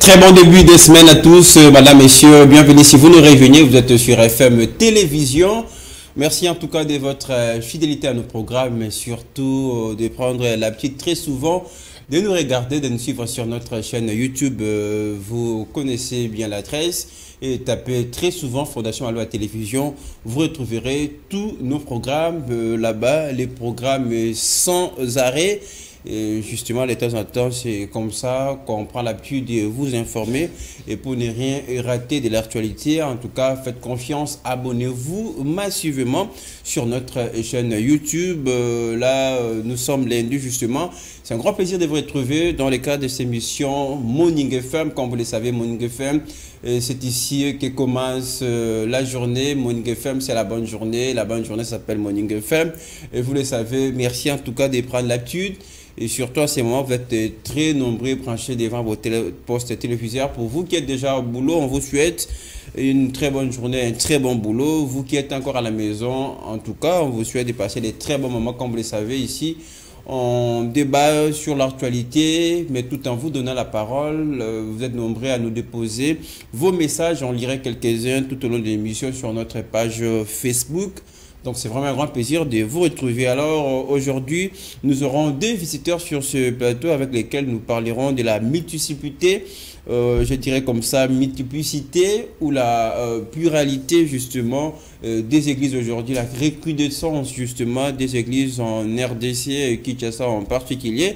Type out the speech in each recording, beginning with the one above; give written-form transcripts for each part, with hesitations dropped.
Très bon début de semaine à tous, madame, messieurs, bienvenue si vous nous revenez, vous êtes sur FM Télévision. Merci en tout cas de votre fidélité à nos programmes, mais surtout de prendre l'habitude très souvent de nous regarder, de nous suivre sur notre chaîne YouTube. Vous connaissez bien l'adresse et tapez très souvent Fondation Aloha Télévision. Vous retrouverez tous nos programmes là-bas, les programmes sans arrêt. Et justement, de temps en temps, c'est comme ça qu'on prend l'habitude de vous informer. Et pour ne rien rater de l'actualité, en tout cas, faites confiance, abonnez-vous massivement sur notre chaîne YouTube. Là, nous sommes lundi, justement. C'est un grand plaisir de vous retrouver dans le cadre de cette émission Morning FM. Comme vous le savez, Morning FM, c'est ici que commence la journée. Morning FM, c'est la bonne journée. La bonne journée s'appelle Morning FM. Et vous le savez, merci en tout cas de prendre l'habitude. Et surtout, à ces moments, vous êtes très nombreux branchés devant vos postes téléviseurs. Pour vous qui êtes déjà au boulot, on vous souhaite une très bonne journée, un très bon boulot. Vous qui êtes encore à la maison, en tout cas, on vous souhaite de passer des très bons moments. Comme vous le savez, ici, on débat sur l'actualité, mais tout en vous donnant la parole. Vous êtes nombreux à nous déposer vos messages. On lirait quelques-uns tout au long de l'émission sur notre page Facebook. Donc, c'est vraiment un grand plaisir de vous retrouver. Alors, aujourd'hui, nous aurons deux visiteurs sur ce plateau avec lesquels nous parlerons de la multiplicité, je dirais comme ça, multiplicité ou la pluralité, justement, des églises aujourd'hui, la recrudescence, justement, des églises en RDC et Kinshasa en particulier.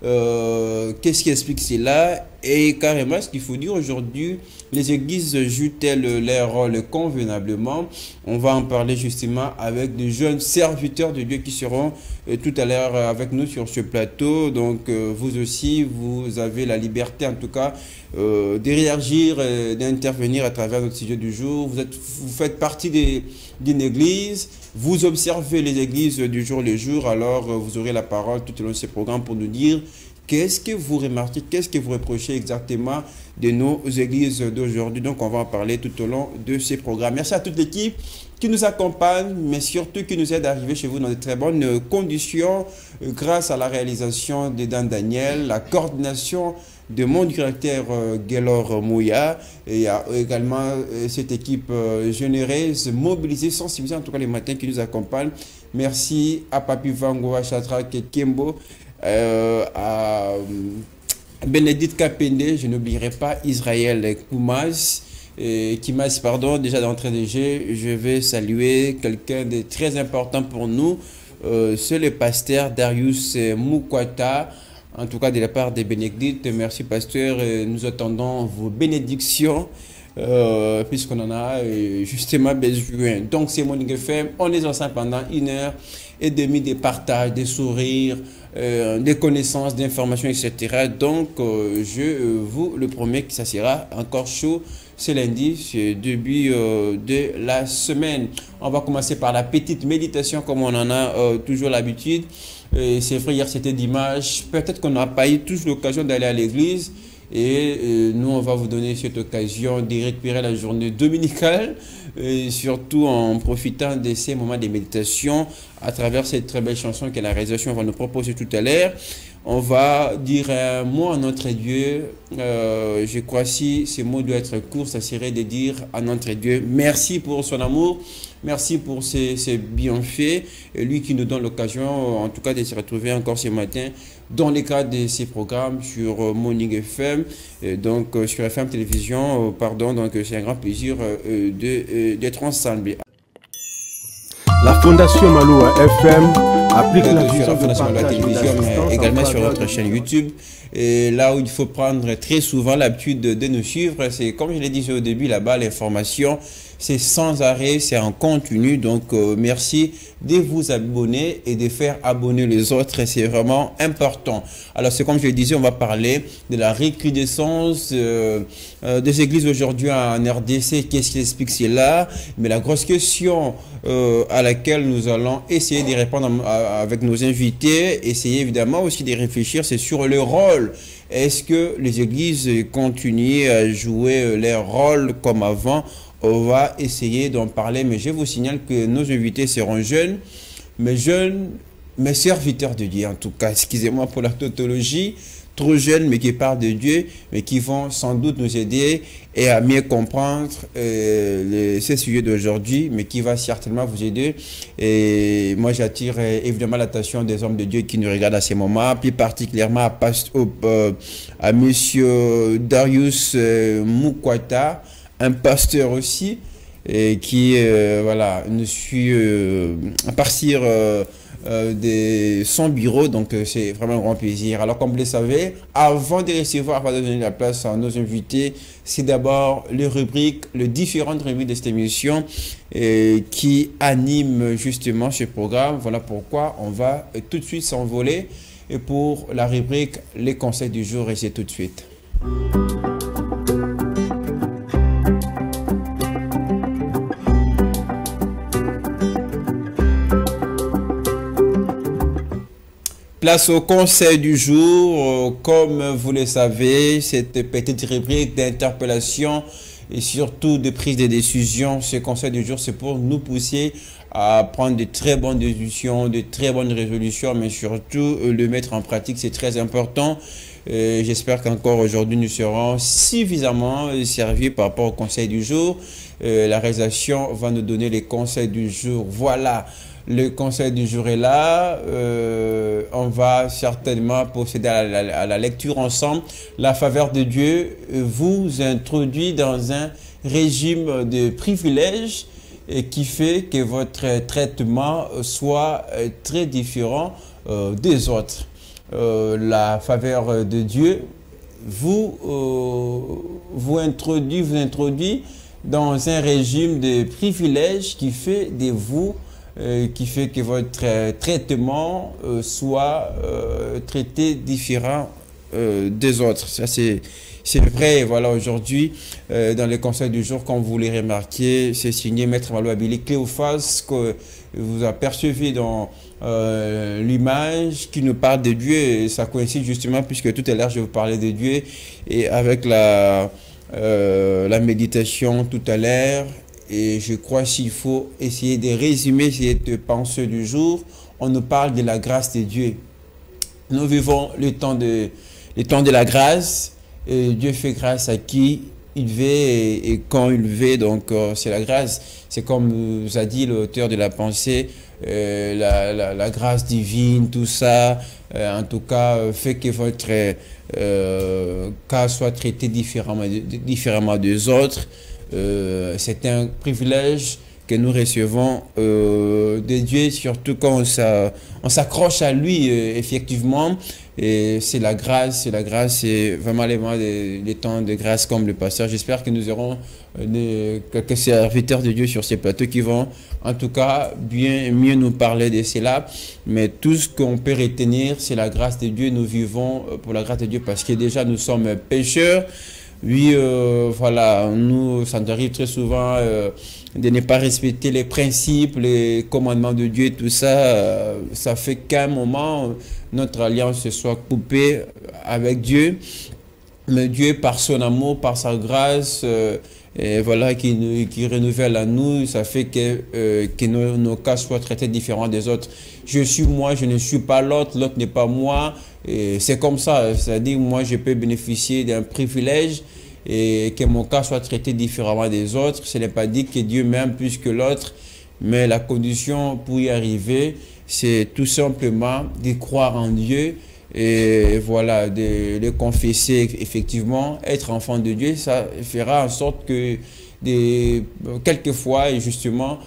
Qu'est-ce qui explique cela? Et carrément, ce qu'il faut dire aujourd'hui, les églises jouent-elles leur rôle convenablement? On va en parler justement avec de jeunes serviteurs de Dieu qui seront tout à l'heure avec nous sur ce plateau. Donc vous aussi, vous avez la liberté en tout cas de réagir, d'intervenir à travers notre sujet du jour. Vous faites partie d'une église, vous observez les églises du jour le jour, alors vous aurez la parole tout au long de ce programme pour nous dire qu'est-ce que vous remarquez, qu'est-ce que vous reprochez exactement de nos églises d'aujourd'hui. Donc, on va en parler tout au long de ces programmes. Merci à toute l'équipe qui nous accompagne, mais surtout qui nous aide à arriver chez vous dans de très bonnes conditions grâce à la réalisation de Dan Daniel, la coordination de mon directeur Gaylor Mouya et également cette équipe généreuse, mobilisée, sensibilisée, en tout cas les matins qui nous accompagnent. Merci à Papi Vango, à Chatrak et Kembo, à Bénédicte Kapende, je n'oublierai pas Israël Kimas, pardon, déjà d'entrée de jeu, je vais saluer quelqu'un de très important pour nous, c'est le pasteur Darius Mukwata, en tout cas de la part de Bénédicte. Merci pasteur, nous attendons vos bénédictions. Puisqu'on en a justement besoin. Donc c'est Morning FM, on est ensemble pendant 1h30 de partage, de sourires, des connaissances, d'informations, etc. Donc je vous le promets que ça sera encore chaud ce lundi, c'est début de la semaine. On va commencer par la petite méditation comme on en a toujours l'habitude. C'est vrai, hier c'était dimanche, peut-être qu'on n'a pas eu tous l'occasion d'aller à l'église. Et nous, on va vous donner cette occasion de récupérer la journée dominicale, et surtout en profitant de ces moments de méditation à travers cette très belle chanson que la réalisation va nous proposer tout à l'heure. On va dire un mot à notre Dieu. Je crois si ce mot doit être court, ça serait de dire à notre Dieu merci pour son amour, merci pour ses bienfaits, et lui qui nous donne l'occasion, en tout cas, de se retrouver encore ce matin dans le cadre de ces programmes sur Morning FM, donc sur FM Télévision, pardon. Donc c'est un grand plaisir d'être ensemble. La Fondation Aloha FM applique la vision de Fondation Aloha Télévision, mais également sur notre chaîne YouTube. Et là où il faut prendre très souvent l'habitude de nous suivre, c'est comme je l'ai dit au début là-bas, l'information, c'est sans arrêt, c'est en continu. Donc merci de vous abonner et de faire abonner les autres, c'est vraiment important. Alors c'est comme je le disais, on va parler de la recrudescence des églises aujourd'hui en RDC. Qu'est-ce qui explique cela? Mais la grosse question à laquelle nous allons essayer de répondre avec nos invités, essayer évidemment aussi de réfléchir, c'est sur le rôle. Est-ce que les églises continuent à jouer leur rôle comme avant? On va essayer d'en parler, mais je vous signale que nos invités seront jeunes, mais serviteurs de Dieu en tout cas. Excusez-moi pour la tautologie. trop jeunes, mais qui parlent de Dieu, mais qui vont sans doute nous aider et à mieux comprendre ces sujets d'aujourd'hui, mais qui va certainement vous aider. Et moi, j'attire évidemment l'attention des hommes de Dieu qui nous regardent à ces moments, plus particulièrement à monsieur Darius Mukwata, un pasteur aussi, et qui voilà, nous suit à partir de son bureau, donc c'est vraiment un grand plaisir. Alors comme vous le savez, avant de recevoir, avant de donner la place à nos invités, c'est d'abord les différentes rubriques de cette émission qui animent justement ce programme. Voilà pourquoi on va tout de suite s'envoler pour la rubrique les conseils du jour, et c'est tout de suite. Place au conseil du jour. Comme vous le savez, cette petite rubrique d'interpellation et surtout de prise de décision, ce conseil du jour, c'est pour nous pousser à prendre de très bonnes décisions, de très bonnes résolutions, mais surtout le mettre en pratique, c'est très important. J'espère qu'encore aujourd'hui, nous serons suffisamment servis par rapport au conseil du jour. La réalisation va nous donner les conseils du jour. Voilà. Le conseil du jour est là. On va certainement procéder à la lecture ensemble. La faveur de Dieu vous introduit dans un régime de privilèges et qui fait que votre traitement soit très différent des autres. La faveur de Dieu vous introduit dans un régime de privilèges qui fait de vous qui fait que votre traitement soit traité différent des autres. Ça, c'est vrai. Voilà, aujourd'hui, dans les conseils du jour, comme vous l'avez remarqué, c'est signé Maître Malo-Abili Cléophas, que vous apercevez dans l'image qui nous parle de Dieu. Et ça coïncide justement, puisque tout à l'heure, je vous parlais de Dieu, et avec la méditation tout à l'heure. Et je crois s'il faut essayer de résumer cette pensée du jour, on nous parle de la grâce de Dieu. Nous vivons le temps de la grâce, et Dieu fait grâce à qui il veut et quand il veut, donc c'est la grâce. C'est comme nous a dit l'auteur de la pensée, la grâce divine, tout ça, en tout cas, fait que votre cas soit traité différemment des autres. C'est un privilège que nous recevons de Dieu, surtout quand on s'accroche à lui, effectivement. Et c'est la grâce, c'est vraiment les temps de grâce comme le pasteur. J'espère que nous aurons quelques serviteurs de Dieu sur ces plateaux qui vont, en tout cas, mieux nous parler de cela. Mais tout ce qu'on peut retenir, c'est la grâce de Dieu. Nous vivons pour la grâce de Dieu parce que déjà nous sommes pécheurs. Oui, voilà, ça nous arrive très souvent de ne pas respecter les principes, les commandements de Dieu, tout ça. Ça fait qu'à un moment, notre alliance se soit coupée avec Dieu. Mais Dieu, par son amour, par sa grâce, et voilà, qui renouvelle à nous, ça fait que nos cas soient traités différents des autres. Je suis moi, je ne suis pas l'autre, l'autre n'est pas moi. C'est comme ça, c'est-à-dire moi je peux bénéficier d'un privilège et que mon cas soit traité différemment des autres. Ce n'est pas dit que Dieu m'aime plus que l'autre, mais la condition pour y arriver, c'est tout simplement de croire en Dieu et voilà, de le confesser effectivement, être enfant de Dieu. Ça fera en sorte que quelquefois, justement,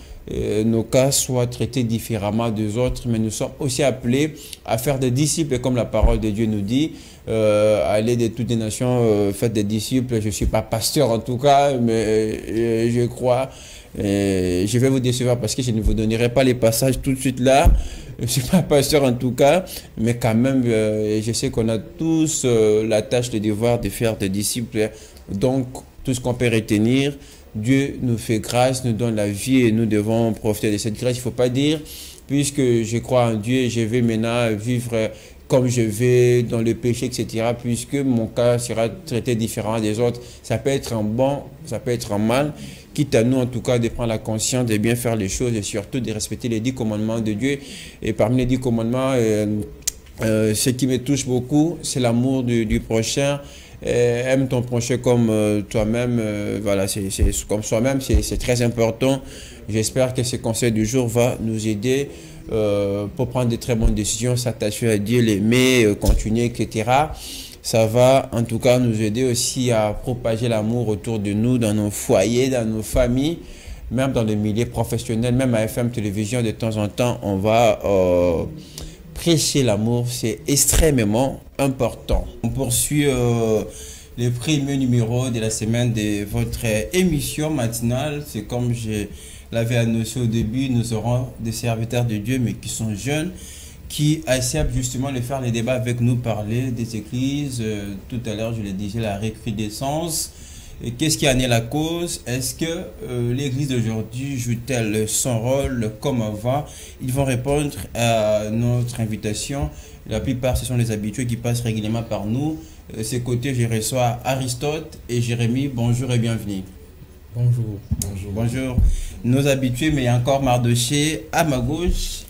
nos cas soient traités différemment des autres, mais nous sommes aussi appelés à faire des disciples, comme la parole de Dieu nous dit, aller de toutes les nations, faites des disciples. Je ne suis pas pasteur en tout cas, mais je crois, je vais vous décevoir parce que je ne vous donnerai pas les passages tout de suite là. Je ne suis pas pasteur en tout cas, mais quand même, je sais qu'on a tous la tâche, le devoir de faire des disciples. Donc, tout ce qu'on peut retenir, Dieu nous fait grâce, nous donne la vie et nous devons profiter de cette grâce. Il ne faut pas dire, puisque je crois en Dieu, je vais maintenant vivre comme je vais dans le péché, etc., puisque mon cas sera traité différemment des autres. Ça peut être un bon, ça peut être un mal, quitte à nous en tout cas de prendre la conscience de bien faire les choses et surtout de respecter les 10 commandements de Dieu. Et parmi les 10 commandements, Ce qui me touche beaucoup, c'est l'amour du prochain. Aime ton prochain comme toi-même. Voilà, c'est comme soi-même, c'est très important. J'espère que ce conseil du jour va nous aider pour prendre de très bonnes décisions, s'attacher à Dieu, l'aimer, continuer, etc. Ça va en tout cas nous aider aussi à propager l'amour autour de nous, dans nos foyers, dans nos familles, même dans le milieu professionnel, même à FM Télévision, de temps en temps, on va prêcher l'amour, c'est extrêmement important. On poursuit le premier numéro de la semaine de votre émission matinale. C'est comme je l'avais annoncé au début, nous aurons des serviteurs de Dieu, mais qui sont jeunes, qui acceptent justement de faire les débats avec nous, parler des églises. Tout à l'heure, je le disais, la recrudescence. Qu'est-ce qui en est la cause? Est-ce que l'église d'aujourd'hui joue-t-elle son rôle comme avant? Ils vont répondre à notre invitation. La plupart, ce sont les habitués qui passent régulièrement par nous. Ces côtés, je reçois Aristote et Jérémy. Bonjour et bienvenue. Bonjour. Bonjour. Bonjour. Nos habitués, mais il y a encore Mardoché à ma gauche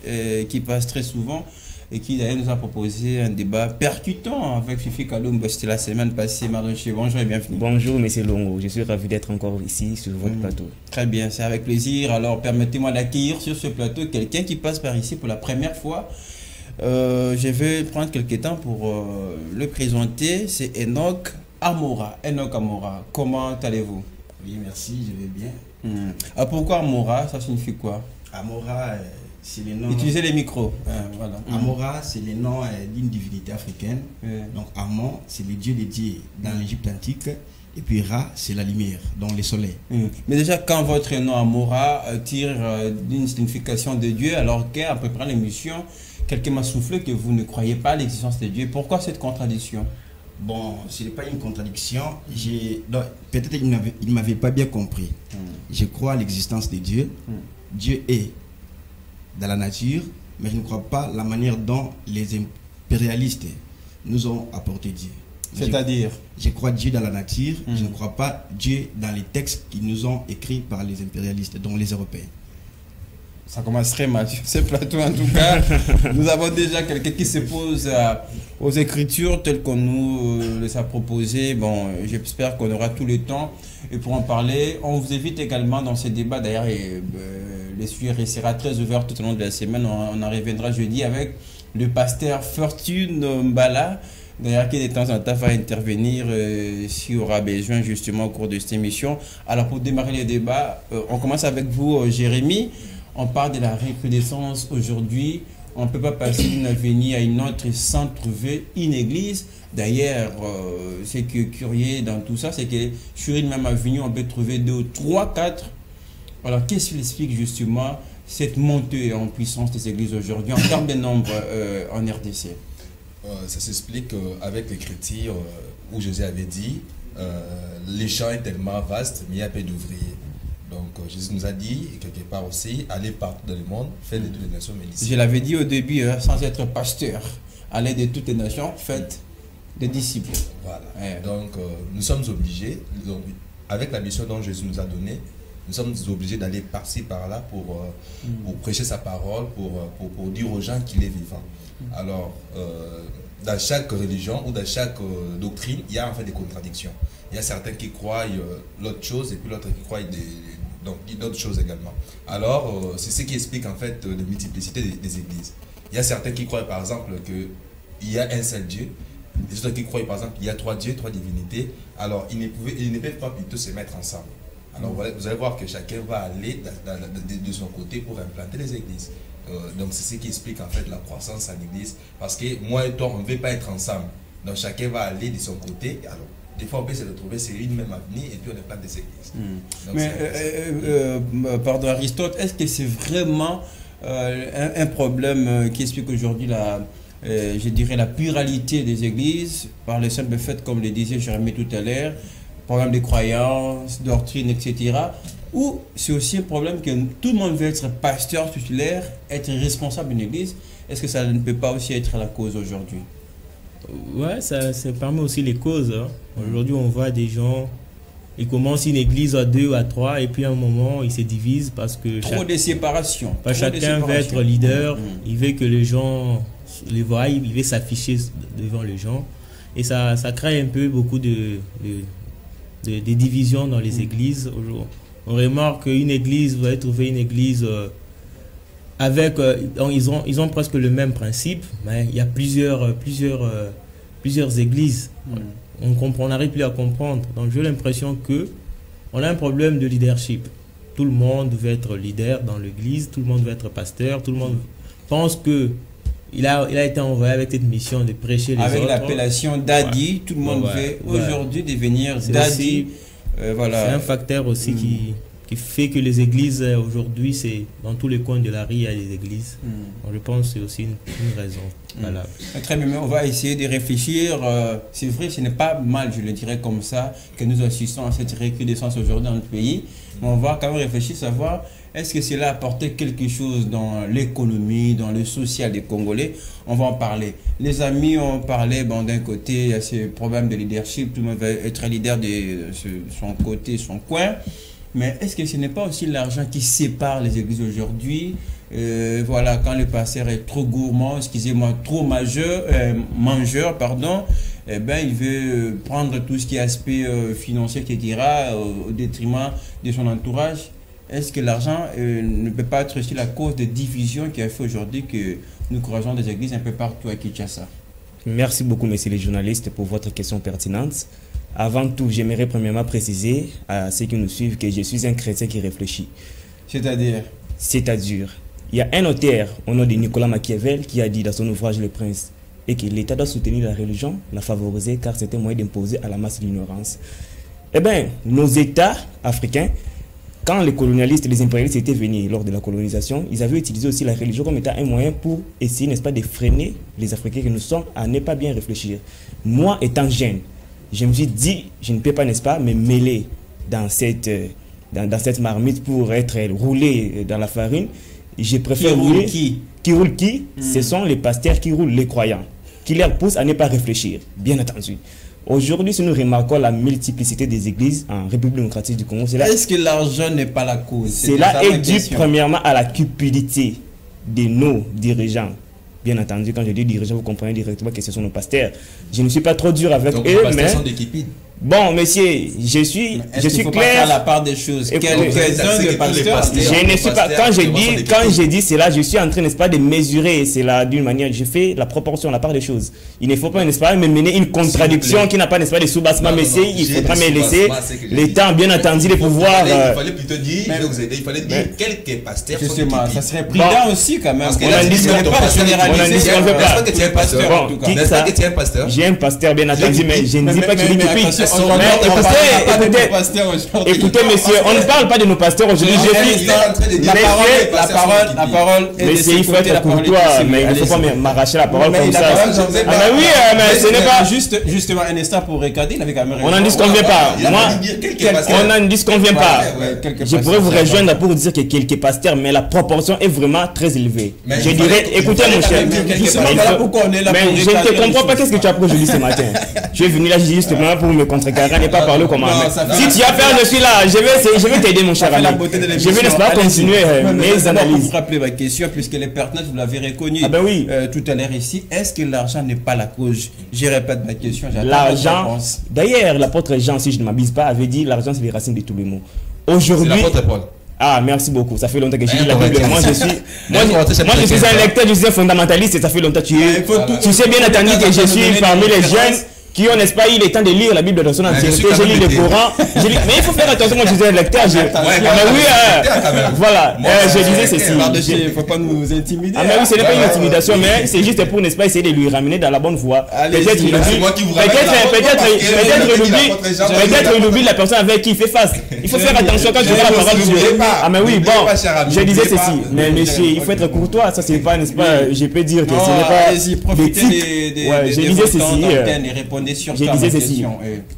qui passe très souvent et qui d'ailleurs nous a proposé un débat percutant avec Fifi Kalumba. C'était la semaine passée. Mardoché, bonjour et bienvenue. Bonjour Monsieur Longo, je suis ravi d'être encore ici sur votre plateau. Très bien, c'est avec plaisir. Alors permettez-moi d'accueillir sur ce plateau quelqu'un qui passe par ici pour la première fois. Je vais prendre quelques temps pour le présenter. C'est Enoch Amora. Enoch Amora, comment allez-vous? Oui, merci, je vais bien. Ah, pourquoi Amora? Ça signifie quoi? Amora, c'est le nom... Utilisez les micros. Voilà. Amora, c'est le nom d'une divinité africaine. Donc Amon, c'est le dieu des dieux dans l'Égypte antique. Et puis Ra, c'est la lumière, donc le soleil. Mais déjà, quand votre nom Amora tire d'une signification de Dieu, alors qu'à peu près l'émission, quelqu'un m'a soufflé que vous ne croyez pas à l'existence de Dieu. Pourquoi cette contradiction? Bon, ce n'est pas une contradiction. Peut-être qu'il ne m'avait pas bien compris. Je crois à l'existence de Dieu. Dieu est dans la nature, mais je ne crois pas la manière dont les impérialistes nous ont apporté Dieu. C'est-à-dire? Je crois Dieu dans la nature, je ne crois pas Dieu dans les textes qui nous ont écrits par les impérialistes, dont les Européens. Ça commence très mal sur ce plateau en tout cas. Nous avons déjà quelqu'un qui se pose aux écritures telles qu'on nous les a proposées. Bon, j'espère qu'on aura tout le temps. Et pour en parler, on vous invite également dans ce débat. D'ailleurs, le sujet restera très ouvert tout au long de la semaine. On en reviendra jeudi avec le pasteur Fortune Mbala. D'ailleurs, qui de temps en temps va intervenir s'il y aura besoin justement au cours de cette émission. Alors, pour démarrer le débat, on commence avec vous, Jérémy. On parle de la recrudescence aujourd'hui. On ne peut pas passer d'une avenue à une autre sans trouver une église. D'ailleurs, ce qui est curieux dans tout ça, c'est que sur une même avenue, on peut trouver 2, 3, 4. Alors, qu'est-ce qui explique justement cette montée en puissance des églises aujourd'hui en termes de nombre en RDC? Ça s'explique avec l'écriture où Jésus avait dit les champs est tellement vaste, mais il y a peu d'ouvriers. Donc Jésus nous a dit, et quelque part aussi, allez partout dans le monde, faites de toutes les nations mes disciples. Je l'avais dit au début, sans être pasteur, allez de toutes les nations, faites des disciples. Voilà. Donc nous sommes obligés, donc, avec la mission dont Jésus nous a donnée, nous sommes obligés d'aller par-ci, par-là pour prêcher sa parole, pour dire aux gens qu'il est vivant. Alors, dans chaque religion ou dans chaque doctrine, il y a en fait des contradictions. Il y a certains qui croient l'autre chose et puis l'autre qui croient d'autres choses également. Alors, c'est ce qui explique en fait la multiplicité des églises. Il y a certains qui croient par exemple qu'il y a un seul Dieu. Les autres qui croient par exemple qu'il y a 3 dieux, 3 divinités. Alors, ils ne peuvent pas plutôt se mettre ensemble. Alors, vous allez voir que chacun va aller de son côté pour implanter les églises. Donc, c'est ce qui explique en fait la croissance en église. Parce que moi et toi, on ne veut pas être ensemble. Donc, chacun va aller de son côté. Alors, des fois, on peut se retrouver sur une même avenue et puis on implante des églises. Donc, mais, pardon Aristote, est-ce que c'est vraiment un problème qui explique aujourd'hui je dirais la pluralité des églises par le simple fait, comme le disait Jérémy tout à l'heure, problème de croyances, doctrine, etc. Ou c'est aussi un problème que tout le monde veut être pasteur titulaire, être responsable d'une église. Est-ce que ça ne peut pas aussi être la cause aujourd'hui? Ouais, ça permet aussi les causes. Hein. Aujourd'hui, on voit des gens, ils commencent une église à 2 ou à 3 et puis à un moment, ils se divisent parce que trop de séparation. Chacun veut être leader, il veut que les gens les voix, il veut s'afficher devant les gens. Et ça crée un peu beaucoup de divisions dans les églises. On remarque qu'une église va trouver une église avec... ils ont presque le même principe, mais il y a plusieurs églises. On n'arrive plus à comprendre. Donc j'ai l'impression qu'on a un problème de leadership. Tout le monde veut être leader dans l'église, tout le monde veut être pasteur, tout le monde pense que il a été envoyé avec cette mission de prêcher les autres. Avec l'appellation Daddy, tout le monde veut aujourd'hui devenir Daddy. Voilà. C'est un facteur aussi qui fait que les églises aujourd'hui, c'est dans tous les coins de la rue, il y a des églises. Donc, je pense que c'est aussi une raison valable. Très bien, on va essayer de réfléchir. C'est vrai, ce n'est pas mal, je le dirais comme ça, que nous assistons à cette recrudescence aujourd'hui dans notre pays. Mais on va quand même réfléchir, savoir est-ce que cela a apporté quelque chose dans l'économie, dans le social des Congolais. On va en parler. Les amis ont parlé, d'un côté, il y a ces problèmes de leadership, tout le monde va être leader de son côté, son coin. Mais est-ce que ce n'est pas aussi l'argent qui sépare les églises aujourd'hui? Voilà, quand le pasteur est trop gourmand, excusez-moi, trop mangeur, eh ben, il veut prendre tout ce qui est aspect financier, etc., au détriment de son entourage. Est-ce que l'argent ne peut pas être aussi la cause de division qui a fait aujourd'hui que nous croisons des églises un peu partout à Kinshasa? Merci beaucoup, messieurs les journalistes, pour votre question pertinente. Avant tout, j'aimerais premièrement préciser à ceux qui nous suivent que je suis un chrétien qui réfléchit. C'est-à-dire, il y a un auteur au nom de Nicolas Machiavel qui a dit dans son ouvrage Le Prince et que l'État doit soutenir la religion, la favoriser car c'est un moyen d'imposer à la masse l'ignorance. Eh bien, nos États africains, quand les colonialistes et les impérialistes étaient venus lors de la colonisation, ils avaient utilisé aussi la religion comme étant un moyen pour essayer, n'est-ce pas, de freiner les Africains que nous sommes à ne pas bien réfléchir. Moi, étant jeune, je me suis dit, je ne peux pas, n'est-ce pas, me mêler dans cette marmite pour être roulé dans la farine. Je préfère rouler. Qui roule qui? Ce sont les pasteurs qui roulent les croyants, qui leur poussent à ne pas réfléchir, bien entendu. Aujourd'hui, si nous remarquons la multiplicité des églises en République démocratique du Congo, est-ce que l'argent n'est pas la cause? Cela est dû premièrement à la cupidité de nos dirigeants. Bien entendu, quand je dis dirigeants, vous comprenez directement que ce sont nos pasteurs. Je ne suis pas trop dur avec eux, mais... sont des cupides. Bon, monsieur, je suis clair. À la part des choses. Quelques-uns de pasteurs. Je ne suis pas. Quand je dis cela, je suis en train, n'est-ce pas, de mesurer cela d'une manière. Je fais la proportion à la part des choses. Il ne faut pas, n'est-ce pas, me mener une contradiction qui n'a pas, n'est-ce pas, de sous-bassement. Mais il faudra me laisser le temps, bien entendu, de pouvoir. Il fallait plutôt dire, je vais vous aider. Il fallait dire quelques pasteurs. Justement, ça serait prudent aussi quand même. On n'en disconvient pas. Est-ce que tu es un pasteur? N'est-ce pas que tu es un pasteur? J'ai un pasteur, bien entendu, mais je ne dis pas que je dis depuis. Écoutez, monsieur, on ne parle pas de nos pasteurs aujourd'hui. La parole est monsieur, il faut être courtois, mais il ne faut pas m'arracher la parole comme ça. Mais oui, mais ce n'est pas justement un instant pour regarder. On n'en disconvient pas. On n'en disconvient pas. Je pourrais vous rejoindre pour dire que quelques pasteurs, mais la proportion est vraiment très élevée. Je dirais, écoutez mon cher, mais je ne te comprends pas. Qu'est-ce que tu as pris aujourd'hui ce matin? Je suis venu là justement pour me contrecarrer, n'est pas parler comment. Si tu as peur, je suis là. Je vais t'aider, mon cher ami. Je vais, n'est-ce pas, continuer mes analyses. Vous rappelez ma question, puisque les pertinentes, vous l'avez reconnu tout à l'heure ici. Est-ce que l'argent n'est pas la cause? Je répète ma question. L'argent. D'ailleurs, l'apôtre Jean, si je ne m'abuse pas, avait dit l'argent, c'est les racines de tous les maux. Aujourd'hui. C'est l'apôtre Paul. Ah, merci beaucoup. Ça fait longtemps que je lis la Bible. Moi, je suis un lecteur, je suis un fondamentaliste et ça fait longtemps que tu sais bien entendu que je suis parmi les jeunes qui ont, n'est-ce pas, eu le temps de lire la Bible dans son entièreté. Je lis le Coran. Mais il faut faire attention, moi je disais lecteur. Voilà, je disais ceci. Il ne faut pas nous intimider. Ah, mais oui, ce n'est pas une intimidation, mais c'est juste pour, n'est-ce pas, essayer de lui ramener dans la bonne voie. Peut-être il oublie la personne avec qui il fait face. Il faut faire attention quand tu vois la parole de Dieu. Ah, mais oui, bon, je disais ceci. Mais monsieur, il faut être courtois. Ça, c'est pas, n'est-ce pas, je peux dire que ce n'est pas d'éthique. Je disais ceci. Je disais ceci,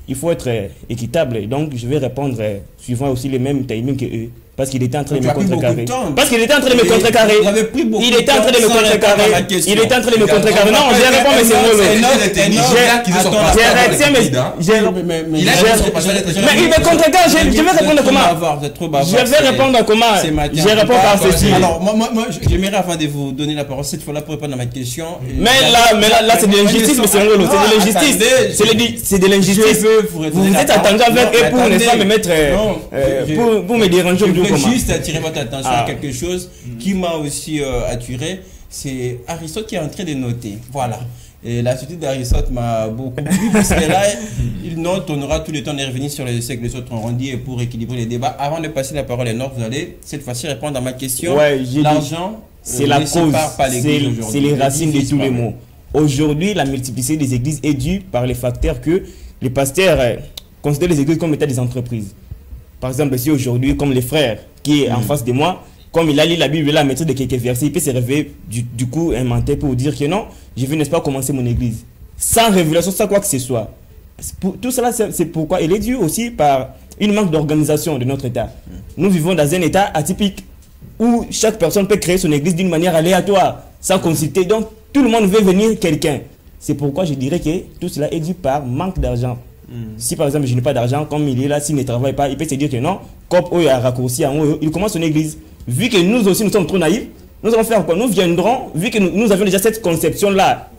il faut être équitable, donc je vais répondre suivant aussi les mêmes timings que eux. Parce qu'il était en train de Tu me as pris beaucoup de contrecarrer. temps. Parce qu'il était en train de me contrecarrer. Il avait pris beaucoup Il de était en train de me temps sans contrecarrer. répondre à ma question. Il était en train de me contrecarrer. Non, j'ai répondu, mais c'est Enoch, mais il me contrecarre. Je vais répondre comment? Vous êtes trop bavard. Je vais répondre comment? Je réponds par ceci. Alors, moi, j'aimerais avant de vous donner la parole cette fois-là pour répondre à ma question. Mais là, c'est de l'injustice, monsieur Ngolo. C'est de l'injustice. C'est de l'injustice. Vous êtes attendu avec eux pour ne pas me mettre. Pour me déranger je ou voulais comment? juste attirer votre attention à quelque chose qui m'a aussi attiré. C'est Aristote qui est en train de noter. Voilà. Et l'attitude d'Aristote m'a beaucoup plu parce que là, il note, on aura tout le temps de revenir sur les siècles, les autres ont rendu et pour équilibrer les débats. Avant de passer la parole à Enoch, vous allez cette fois-ci répondre à ma question. Ouais, l'argent, c'est la cause, c'est les racines de tous les maux. Aujourd'hui, la multiplicité des églises est due par les facteurs que les pasteurs considèrent les églises comme étant des entreprises. Par exemple, si aujourd'hui, comme les frères qui est en face de moi, comme il a lu la Bible, il a maîtrise de quelques versets, il peut se réveiller du coup un menteur pour dire que non, je veux n'est-ce pas commencer mon église. Sans révélation, sans quoi que ce soit. Tout cela, c'est pourquoi il est dû aussi par une manque d'organisation de notre État. Nous vivons dans un État atypique où chaque personne peut créer son église d'une manière aléatoire, sans consulter. Donc, tout le monde veut venir quelqu'un. C'est pourquoi je dirais que tout cela est dû par manque d'argent. Si par exemple je n'ai pas d'argent, comme il est là, s'il ne travaille pas, il peut se dire que non, comme eux a raccourci en haut, il commence son église. Vu que nous aussi nous sommes trop naïfs, nous allons faire quoi? Nous viendrons, vu que nous avions déjà cette conception-là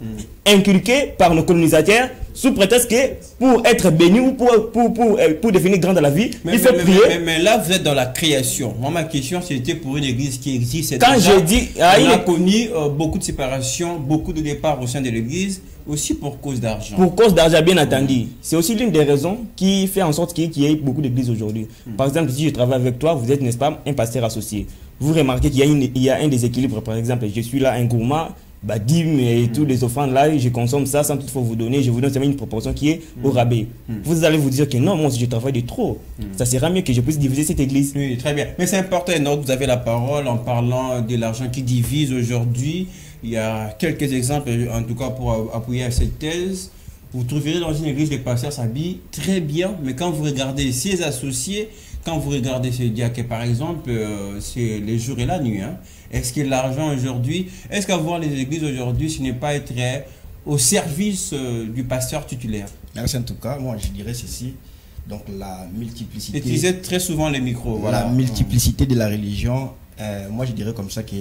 inculquée par nos colonisateurs, sous prétexte que pour être béni ou pour devenir grand dans la vie, il faut prier. Mais là, vous êtes dans la création. Moi, ma question, c'était pour une église qui existe. Quand je dis... on a connu beaucoup de séparations, beaucoup de départs au sein de l'église, aussi pour cause d'argent. Pour cause d'argent, bien entendu. C'est aussi l'une des raisons qui fait en sorte qu'il y ait beaucoup d'églises aujourd'hui. Par exemple, si je travaille avec toi, vous êtes, n'est-ce pas, un pasteur associé. Vous remarquez qu'il y a un déséquilibre. Par exemple, je suis là, un gourmand, dîme et tous les offrandes là, je consomme ça sans toutefois vous donner, je vous donne seulement une proportion qui est au rabais. Vous allez vous dire que non, moi si je travaille de trop, ça sera mieux que je puisse diviser cette église. Oui, très bien. Mais c'est important, donc vous avez la parole en parlant de l'argent qui divise aujourd'hui. Il y a quelques exemples, en tout cas pour appuyer à cette thèse. Vous trouverez dans une église, les pasteurs s'habillent très bien, mais quand vous regardez ses associés, quand vous regardez ces diacres, par exemple, c'est les jours et la nuit. Hein. Est-ce que l'argent aujourd'hui, est-ce qu'avoir les églises aujourd'hui, ce n'est pas être au service du pasteur titulaire? Merci en tout cas, moi je dirais ceci. Donc la multiplicité... Utilisez très souvent les micros. Voilà. La multiplicité de la religion, moi je dirais comme ça que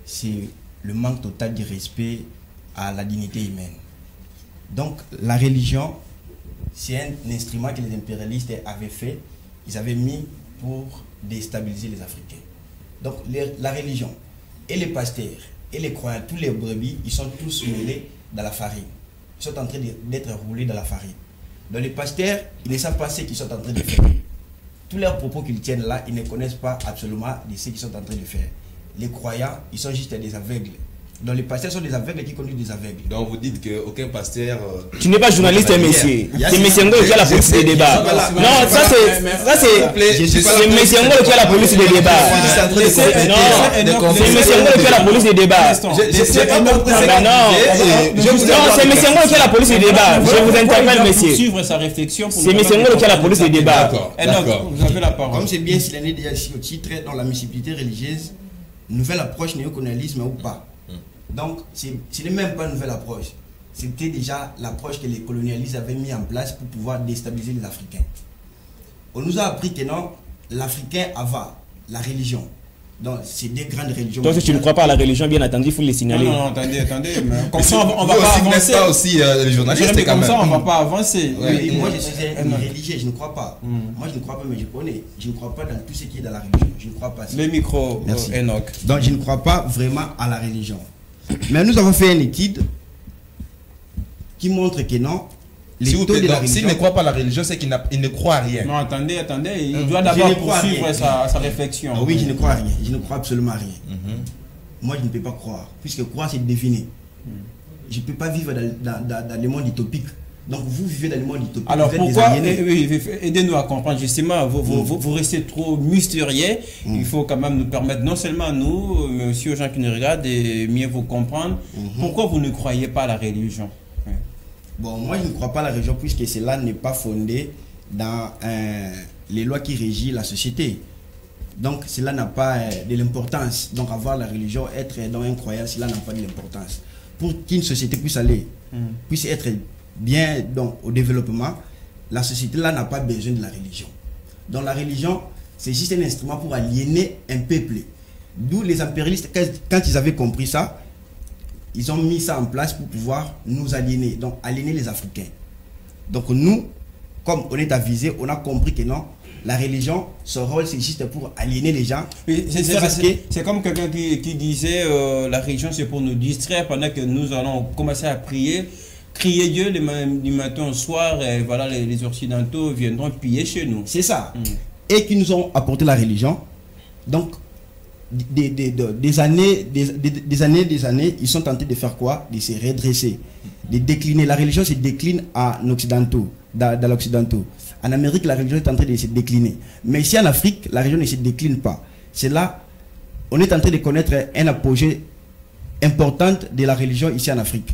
c'est le manque total de respect à la dignité humaine. Donc la religion, c'est un instrument que les impérialistes avaient fait. Ils avaient mis pour déstabiliser les Africains. Donc la religion et les pasteurs et les croyants, tous les brebis, ils sont tous mêlés dans la farine. Ils sont en train d'être roulés dans la farine. Donc les pasteurs, ils ne savent pas ce qu'ils sont en train de faire. Tous leurs propos qu'ils tiennent là, ils ne connaissent pas absolument de ce qu'ils sont en train de faire. Les croyants, ils sont juste des aveugles. Donc les pasteurs sont des aveugles qui conduisent des aveugles. Donc vous dites qu'aucun pasteur... Tu n'es pas journaliste, monsieur. C'est monsieur Ngo qui a la police des débats. Non, ça c'est monsieur Ngo qui a la police des débats. Non, c'est monsieur Ngo qui a la police des débats. Non, c'est monsieur Ngo qui a la police des débats. Je vous interpelle, monsieur. Suivre sa réflexion. C'est monsieur Ngo qui a la police des débats. D'accord. Vous avez la parole. Comme c'est bien s'il en est déjà ici au titre, dans la multiplicité religieuse, nouvelle approche néocolonialisme ou pas. Donc, ce n'est même pas une nouvelle approche. C'était déjà l'approche que les colonialistes avaient mis en place pour pouvoir déstabiliser les Africains. On nous a appris que non, l'Africain avait la religion. Donc, c'est des grandes religions. Toi, si tu ne crois pas à la religion, bien entendu, il faut les signaler. Non, attendez. Comme ça, on ne va pas avancer. Pas aussi les journalistes comme ça, on ne va pas avancer. Oui, moi, je suis un religieux, je ne crois pas. Moi, je ne crois pas, mais je connais. Je ne crois pas dans tout ce qui est dans la religion. Je ne crois pas. Le micro, Enoch. Donc, je ne crois pas vraiment à la religion. Mais nous avons fait une étude qui montre que non. S'il ne croit pas à la religion, c'est qu'il ne croit à rien. Non, attendez. Il doit d'abord poursuivre sa réflexion. Ah, oui, je ne crois à rien. Je ne crois absolument à rien. Moi, je ne peux pas croire. Puisque croire, c'est définir. Je ne peux pas vivre dans le monde utopique. Donc, vous vivez dans le monde utopique. Alors, pourquoi aidez-nous à comprendre. Justement, vous restez trop mystérieux. Il faut quand même nous permettre, non seulement à nous, mais aussi aux gens qui nous regardent, de mieux vous comprendre. Pourquoi vous ne croyez pas à la religion? Bon, moi, je ne crois pas à la religion puisque cela n'est pas fondé dans les lois qui régissent la société. Donc cela n'a pas de l'importance. Donc avoir la religion, être dans un croyant, cela n'a pas de l'importance. Pour qu'une société puisse aller, puisse être bien donc, au développement, la société là n'a pas besoin de la religion. Donc la religion, c'est juste un instrument pour aliéner un peuple. D'où les impérialistes, quand ils avaient compris ça, ils ont mis ça en place pour pouvoir nous aliéner, donc aliéner les Africains. Donc nous, comme on est avisé, on a compris que non, la religion, son rôle c'est juste pour aliéner les gens. C'est comme quelqu'un qui disait la religion c'est pour nous distraire pendant que nous allons commencer à prier Dieu du matin au soir, et voilà, les Occidentaux viendront piller chez nous. C'est ça. Et qui nous ont apporté la religion. Donc, des années, ils sont tentés de faire quoi? De se redresser, de décliner. La religion se décline en occidentaux, dans l'occidentaux. En Amérique, la religion est en train de se décliner. Mais ici en Afrique, la religion ne se décline pas. C'est là, on est en train de connaître un apogée important de la religion ici en Afrique.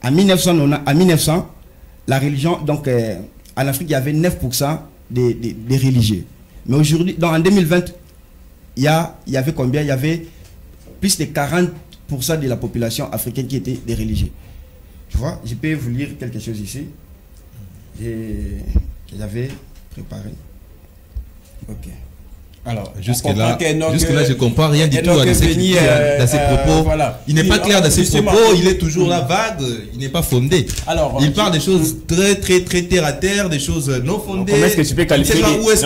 En 1900, la religion, donc en Afrique, il y avait 9% des religieux. Mais aujourd'hui, en 2020, il y avait combien? Il y avait plus de 40% de la population africaine qui était des religieux. Tu vois, je peux vous lire quelque chose ici que j'avais préparé. Ok. Alors, jusque-là, je comprends rien du tout dans ses propos. Voilà. Il n'est pas clair dans ses propos, il est toujours là vague, il n'est pas fondé. Alors, il parle des choses très terre à terre, des choses non fondées. Comment est-ce que tu peux qualifier? Je sais pas où est-ce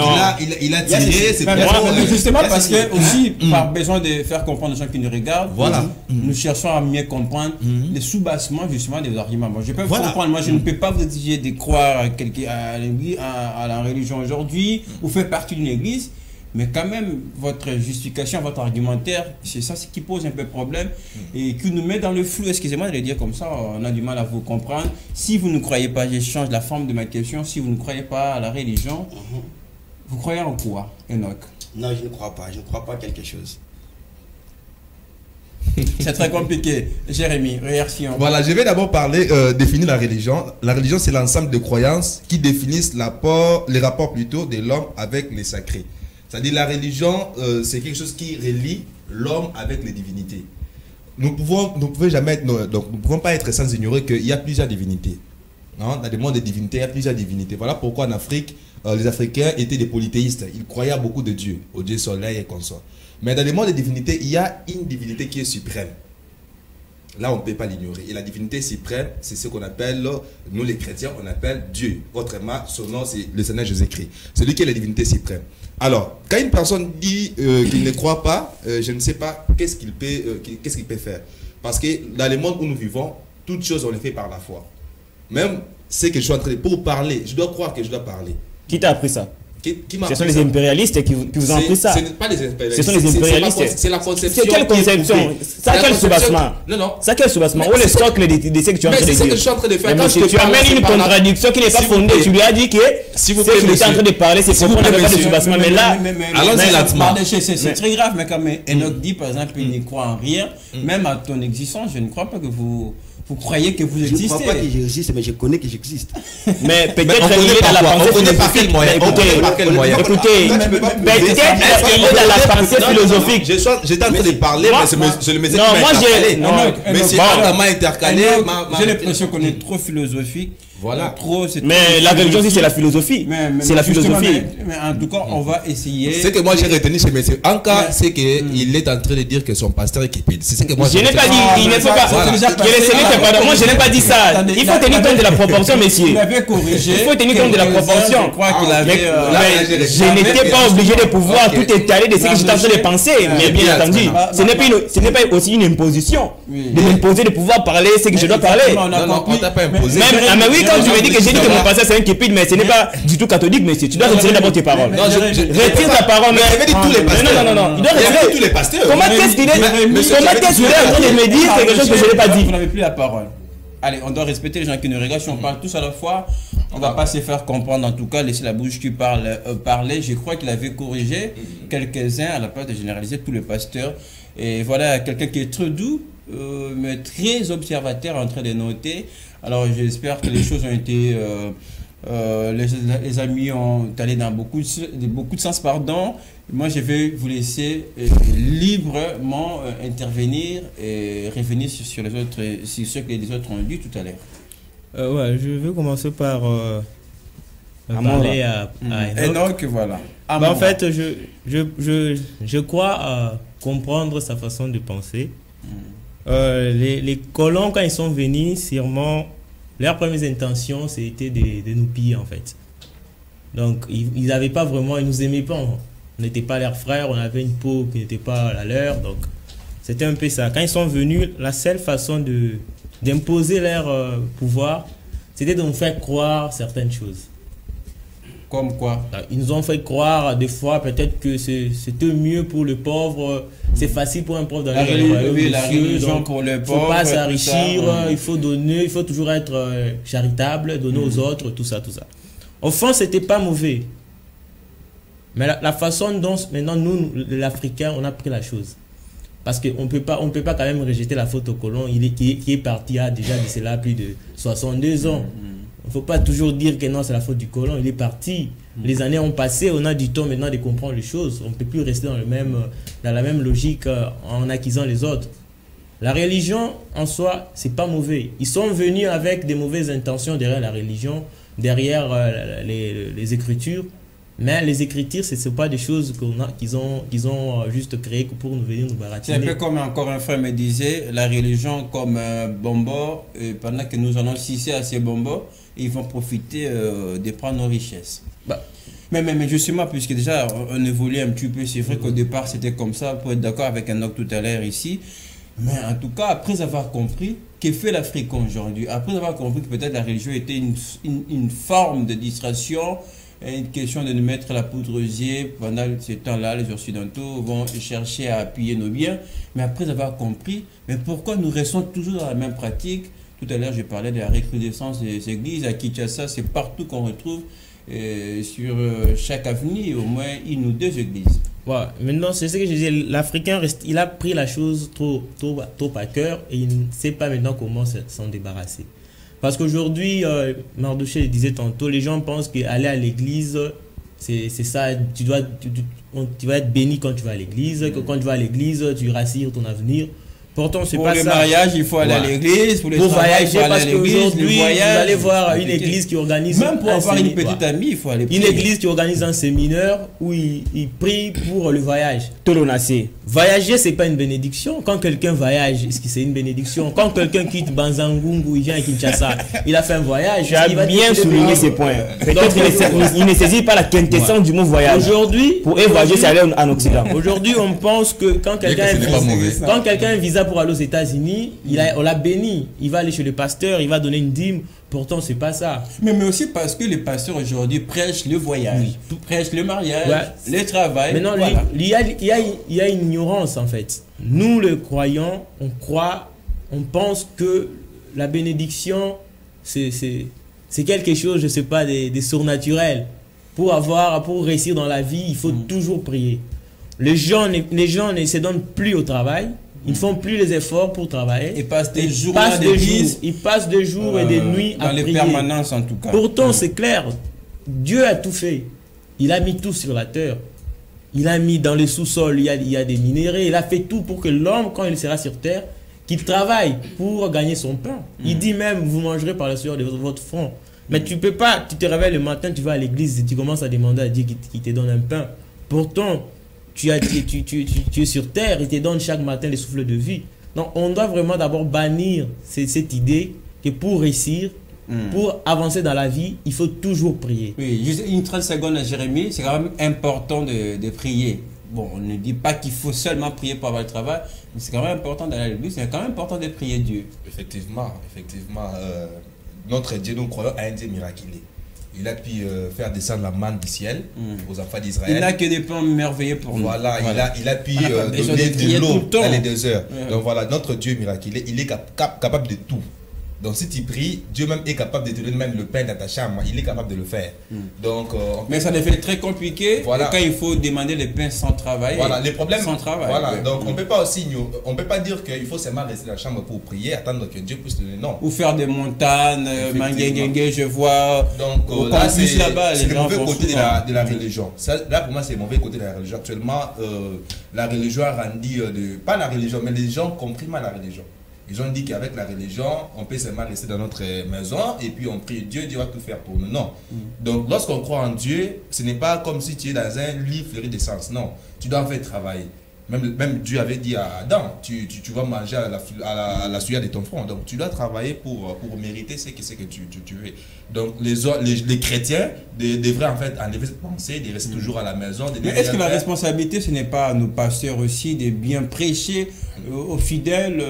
qu'il a tiré ses propos. Justement parce que aussi, par besoin de faire comprendre aux gens qui nous regardent, voilà. Nous cherchons à mieux comprendre les sous-bassements justement des arguments. Bon, je peux comprendre, moi je ne peux pas vous exiger de croire à la religion aujourd'hui ou faire partie d'une église. Mais quand même, votre justification, votre argumentaire, c'est ça qui pose un peu problème et qui nous met dans le flou. Excusez-moi de le dire comme ça, on a du mal à vous comprendre. Si vous ne croyez pas, je change la forme de ma question, si vous ne croyez pas à la religion, vous croyez en quoi, Enoch? Non, je ne crois pas. Je ne crois pas à quelque chose. C'est très compliqué. Jérémy, réaction. Voilà, je vais d'abord définir la religion. La religion, c'est l'ensemble de croyances qui définissent les rapports plutôt de l'homme avec les sacrés. C'est-à-dire la religion, c'est quelque chose qui relie l'homme avec les divinités. Nous ne pouvons pas être sans ignorer qu'il y a plusieurs divinités. Non? Dans le monde des divinités, il y a plusieurs divinités. Voilà pourquoi en Afrique, les Africains étaient des polythéistes. Ils croyaient à beaucoup de dieux, au dieu soleil et consorts. Mais dans le monde des divinités, il y a une divinité qui est suprême. Là, on ne peut pas l'ignorer. Et la divinité suprême, c'est ce qu'on appelle, nous les chrétiens, on appelle Dieu. Autrement, son nom, c'est le Seigneur Jésus-Christ. C'est lui qui est la divinité suprême. Alors, quand une personne dit qu'il ne croit pas, je ne sais pas qu'est-ce qu'il peut faire. Parce que dans le monde où nous vivons, toutes choses, on les fait par la foi. Même ce que je suis en train de... Pour parler, je dois croire que je dois parler. Qui t'a appris ça? Ce sont les impérialistes qui vous ont appris ça. Ce n'est pas les impérialistes. Ce sont les impérialistes. C'est la conception. C'est quelle conception? Ça quel soubassement? Non. Ça quel soubassement? Où le socle de ce que tu es en train de dire? Mais c'est ce que je suis en train de faire. Tu amènes une contradiction qui n'est pas fondée. Tu lui as dit que ce que tu es en train de parler, c'est qu'on n'avait pas de soubassement. Mais là, c'est très grave. Mais comme Enoch dit, par exemple, il n'y croit en rien. Même à ton existence, je ne crois pas que vous croyez que vous existez. Je ne crois pas que j'existe, mais je connais que j'existe. Mais peut-être qu'il est dans la pensée philosophique. Écoutez, peut-être qu'il est dans la pensée philosophique. J'étais en train de parler, mais je le mettais mais c'est totalement intercalé. J'ai l'impression qu'on est trop philosophique. Voilà. Mais la religion aussi, c'est la philosophie. C'est la philosophie. Mais en tout cas, on va essayer. Ce que moi j'ai retenu chez M. Anka, c'est qu'il est en train de dire que son pasteur est képide. C'est ce que moi je n'ai pas dit. Il ne faut pas. Moi, je n'ai pas dit ça. Il faut tenir compte de la proportion, messieurs. Il faut tenir compte de la proportion. Je n'étais pas obligé de pouvoir tout étaler de ce que j'étais en train de penser. Mais bien entendu, ce n'est pas aussi une imposition de m'imposer de pouvoir parler ce que je dois parler. Non, on t'a pas imposé. Mais oui, quand tu me dis que j'ai dit que mon pasteur c'est un képide, mais ce n'est pas du tout catholique, monsieur. Tu dois retirer d'abord tes paroles. Retire ta parole. Mais il avait dit tous les pasteurs. Non. Il doit retirer tous les pasteurs. Comment est-ce qu'il est en train de me dire quelque chose que je n'ai pas dit? Vous n'avez plus la parole. Allez, on doit respecter les gens qui nous regardent. Si on parle tous à la fois, on ne va pas se faire comprendre. En tout cas, laisser la bouche qui parle parler. Je crois qu'il avait corrigé quelques-uns à la place de généraliser tous les pasteurs. Et voilà, quelqu'un qui est très doux, mais très observateur en train de noter. Alors, j'espère que les choses ont été Les amis ont allé dans beaucoup de sens, pardon. Moi, je vais vous laisser librement intervenir et revenir sur ce que les autres ont dit tout à l'heure. Ouais, je vais commencer par parler à Enoch, voilà. En fait, je crois comprendre sa façon de penser. Les colons, quand ils sont venus, sûrement, leurs premières intentions, c'était de nous piller, en fait. Donc, ils n'avaient pas vraiment, ils nous aimaient pas. On n'était pas leurs frères, on avait une peau qui n'était pas la leur. Donc, c'était un peu ça. Quand ils sont venus, la seule façon d'imposer leur pouvoir, c'était de nous faire croire certaines choses. Comme quoi? Ils nous ont fait croire des fois peut-être que c'était mieux pour le pauvre, c'est facile pour un pauvre d'aller dans le royaume. La religion pour le pauvre. Il ne faut pas s'enrichir, il faut donner, il faut toujours être charitable, donner aux autres, tout ça. Au fond, c'était pas mauvais. Mais la façon dont maintenant nous, l'Africain, on a pris la chose. Parce qu'on peut pas quand même rejeter la faute au colon, qui est parti il y a déjà de cela plus de 62 ans. Il ne faut pas toujours dire que non, c'est la faute du colon, il est parti. Les années ont passé, on a du temps maintenant de comprendre les choses. On ne peut plus rester dans la même logique en acquisant les autres. La religion, en soi, c'est pas mauvais. Ils sont venus avec des mauvaises intentions derrière la religion, derrière les écritures. Mais les écritures, ce ne sont pas des choses qu'ils ont juste créées pour nous venir nous baratiner. C'est un peu comme encore un frère me disait, la religion comme un bonbon, pendant que nous allons sucer à ces bonbons, ils vont profiter de prendre nos richesses. Mais justement, puisque déjà on évolue un petit peu, c'est vrai qu'au départ c'était comme ça, pour être d'accord avec un autre tout à l'heure ici. Mais en tout cas, après avoir compris, que fait l'Afrique aujourd'hui, après avoir compris que peut-être la religion était une forme de distraction, une question de nous mettre la poudre aux yeux pendant ce temps-là, les Occidentaux vont chercher à appuyer nos biens. Mais après avoir compris, mais pourquoi nous restons toujours dans la même pratique? Tout à l'heure, je parlais de la recrudescence des églises. À Kinshasa, c'est partout qu'on retrouve, sur chaque avenue, au moins une ou deux églises. Ouais, maintenant, c'est ce que je disais, l'Africain, il a pris la chose trop à cœur et il ne sait pas maintenant comment s'en débarrasser. Parce qu'aujourd'hui, Mardoché le disait tantôt, les gens pensent qu'aller à l'église, c'est ça, tu vas être béni quand tu vas à l'église, que quand tu vas à l'église, tu rassures ton avenir. Pourtant, c'est pas ça. Pour le mariage, il faut aller à l'église. Pour voyager, parce qu'aujourd'hui, vous allez voir une église qui organise même pour avoir une petite amie, il faut aller prier. Une église qui organise un séminaire où ils prient pour le voyage. Tolonacé. Voyager, c'est pas une bénédiction. Quand quelqu'un voyage, est-ce que c'est une bénédiction? Quand quelqu'un quitte Banzangungu, il vient à Kinshasa, il a fait un voyage. Tu as bien souligné ces points. Peut-être il ne saisit pas la quintessence du mot voyage. Aujourd'hui, pour voyager, c'est aller en Occident. Aujourd'hui, on pense que quand quelqu'un a un visa pour aller aux États-Unis, on l'a béni. Il va aller chez le pasteur, il va donner une dîme. Pourtant, c'est pas ça. Mais aussi parce que les pasteurs aujourd'hui prêchent le voyage, prêchent le mariage, le travail. Maintenant, voilà. il y a une ignorance en fait. Nous, les croyants, on pense que la bénédiction, c'est quelque chose, je sais pas, des surnaturels. Pour réussir dans la vie, il faut toujours prier. Les gens ne se donnent plus au travail. Ils ne font plus les efforts pour travailler. Ils passent des jours et des nuits à prier. Dans les permanences en tout cas. Pourtant, c'est clair. Dieu a tout fait. Il a mis tout sur la terre. Il a mis dans le sous-sol, il y a des minéraux. Il a fait tout pour que l'homme, quand il sera sur terre, qu'il travaille pour gagner son pain. Il dit même, vous mangerez par la sueur de votre front. Mais tu peux pas, tu te réveilles le matin, tu vas à l'église et tu commences à demander à Dieu qu'il te donne un pain. Pourtant, tu es sur terre, il te donne chaque matin le souffle de vie. Donc, on doit vraiment d'abord bannir cette idée que pour réussir, pour avancer dans la vie, il faut toujours prier. Oui, juste une 30 secondes à Jérémie, c'est quand même important de prier. Bon, on ne dit pas qu'il faut seulement prier pour avoir le travail, mais c'est quand même important d'aller à l'église, c'est quand même important de prier Dieu. Effectivement, notre Dieu, nous croyons à un Dieu miraculé. Il a pu faire descendre la manne du ciel aux enfants d'Israël. Il n'a que des plans merveilleux pour nous. Voilà. Il a pu donner de l'eau dans les déserts. Donc voilà, notre Dieu miraculé, il est capable de tout. Donc si tu pries, Dieu même est capable de te donner même le pain dans ta chambre. Il est capable de le faire. Donc, mais ça devient très compliqué voilà. Quand il faut demander le pain sans travail. Voilà, les problèmes. Sans travail. Voilà, ouais. donc on peut pas dire qu'il faut seulement rester dans la chambre pour prier, attendre que Dieu puisse te donner. Non. Ou faire des montagnes, mangué, je vois. Donc là, c'est le mauvais côté de la religion. Là, pour moi, c'est le mauvais côté de la religion. Actuellement, la religion a rendu, pas la religion, mais les gens comprennent mal la religion. Ils ont dit qu'avec la religion, on peut seulement rester dans notre maison et puis on prie Dieu, Dieu va tout faire pour nous. Non. Donc, lorsqu'on croit en Dieu, ce n'est pas comme si tu es dans un lit fleuri d'essence. Non. Tu dois en fait travailler. Même Dieu avait dit à Adam, tu vas manger à la sueur de ton front. Donc, tu dois travailler pour mériter ce que tu veux. Donc, les chrétiens devraient en fait enlever cette pensée, de rester toujours à la maison. Mais est-ce que la responsabilité, ce n'est pas à nos pasteurs aussi de bien prêcher aux fidèles,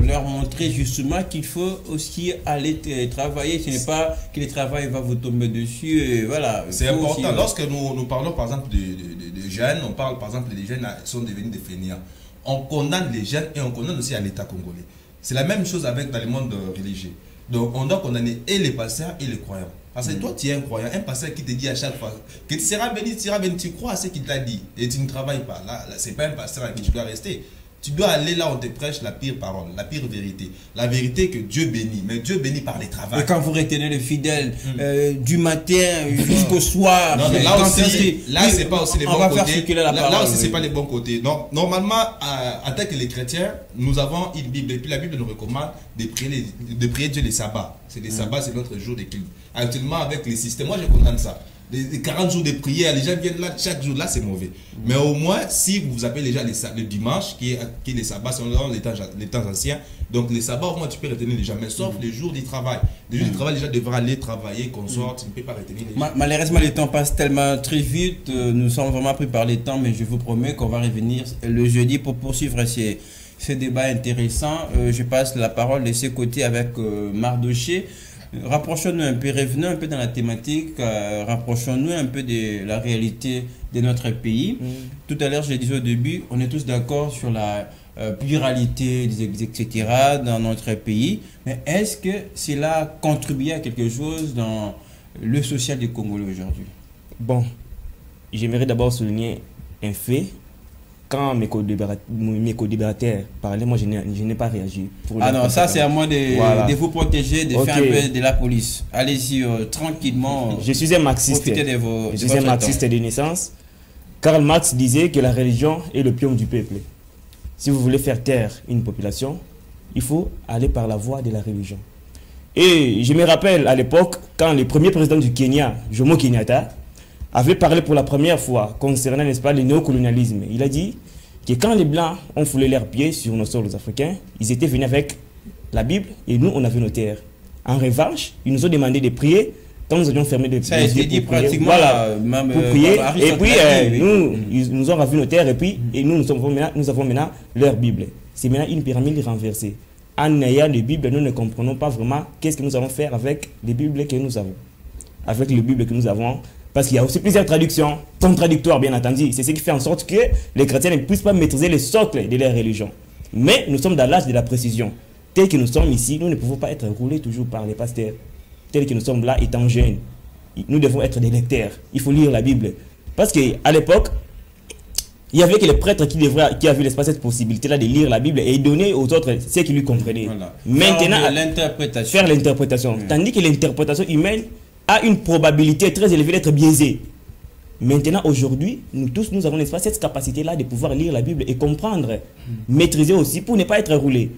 leur montrer justement qu'il faut aussi aller travailler. Ce n'est pas que le travail va vous tomber dessus. Et voilà. C'est important. Aussi, lorsque nous parlons par exemple de jeunes, on parle par exemple des jeunes qui sont devenus des fainéants. On condamne les jeunes et on condamne aussi à l'État congolais. C'est la même chose avec dans le monde religieux. Donc on doit condamner et les pasteurs et les croyants. Parce que toi tu es un croyant, un pasteur qui te dit à chaque fois que tu seras béni, tu crois à ce qu'il t'a dit et tu ne travailles pas. Là c'est pas un pasteur à qui tu dois rester. Tu dois aller là où on te prêche la pire parole, la pire vérité. La vérité que Dieu bénit, mais Dieu bénit par les travaux. Et quand vous retenez les fidèles du matin jusqu'au soir, non, là aussi, là c'est pas aussi les bons côtés. Là aussi c'est pas les bons côtés. Donc normalement, en tant que les chrétiens, nous avons une Bible et puis la Bible nous recommande de prier Dieu les sabbats. C'est les sabbats, c'est notre jour de culte. Actuellement avec les systèmes, moi je condamne ça. Les 40 jours de prière, les gens viennent là chaque jour, là c'est mauvais. Mais au moins, si vous appelez les gens le dimanche, qui est les sabbats, c'est les temps anciens, donc les sabbats, au moins tu peux retenir les gens, mais sauf les jours du travail. Les jours du travail, les gens devraient aller travailler, consort, tu ne peux pas retenir les gens. Malheureusement, le temps passe tellement très vite, nous sommes vraiment pris par les temps, mais je vous promets qu'on va revenir le jeudi pour poursuivre ces débats intéressants. Je passe la parole de ce côté avec Mardoché. Rapprochons-nous un peu, revenons un peu dans la thématique, rapprochons-nous un peu de la réalité de notre pays. Tout à l'heure, je le disais au début, on est tous d'accord sur la pluralité, etc. dans notre pays. Mais est-ce que cela a contribué à quelque chose dans le social des Congolais aujourd'hui? Bon, j'aimerais d'abord souligner un fait. Quand mes co-débatteurs parlaient, moi je n'ai pas réagi. Ah non, ça c'est à moi de vous protéger, de faire un peu de la police. Allez-y tranquillement. Je suis un marxiste. Je suis un marxiste de naissance. Karl Marx disait que la religion est l'opium du peuple. Si vous voulez faire taire une population, il faut aller par la voie de la religion. Et je me rappelle à l'époque, quand le premier président du Kenya, Jomo Kenyatta, avait parlé pour la première fois concernant, n'est-ce pas, le néocolonialisme. Il a dit que quand les Blancs ont foulé leurs pieds sur nos sols africains, ils étaient venus avec la Bible et nous, on avait nos terres. En revanche, ils nous ont demandé de prier quand nous avions fermé les yeux. Ça a été dit pratiquement voilà, pour prier. Et puis, ils nous ont ravi nos terres et puis nous avons maintenant leur Bible. C'est maintenant une pyramide renversée. En ayant les Bibles, nous ne comprenons pas vraiment qu'est-ce que nous allons faire avec les Bibles que nous avons. Avec les Bibles que nous avons. Parce qu'il y a aussi plusieurs traductions contradictoires, bien entendu. C'est ce qui fait en sorte que les chrétiens ne puissent pas maîtriser les socles de leur religion. Mais nous sommes dans l'âge de la précision. Tel que nous sommes ici, nous ne pouvons pas être roulés toujours par les pasteurs. Tel que nous sommes là, étant jeunes. Nous devons être des lecteurs. Il faut lire la Bible. Parce qu'à l'époque, il y avait que les prêtres qui avaient l'espace, cette possibilité-là de lire la Bible et donner aux autres ce qu'ils lui comprenaient. Voilà. Maintenant, faire l'interprétation. Tandis que l'interprétation humaine a une probabilité très élevée d'être biaisée. Maintenant, aujourd'hui, nous tous, nous avons cette capacité-là de pouvoir lire la Bible et comprendre, maîtriser aussi pour ne pas être roulé.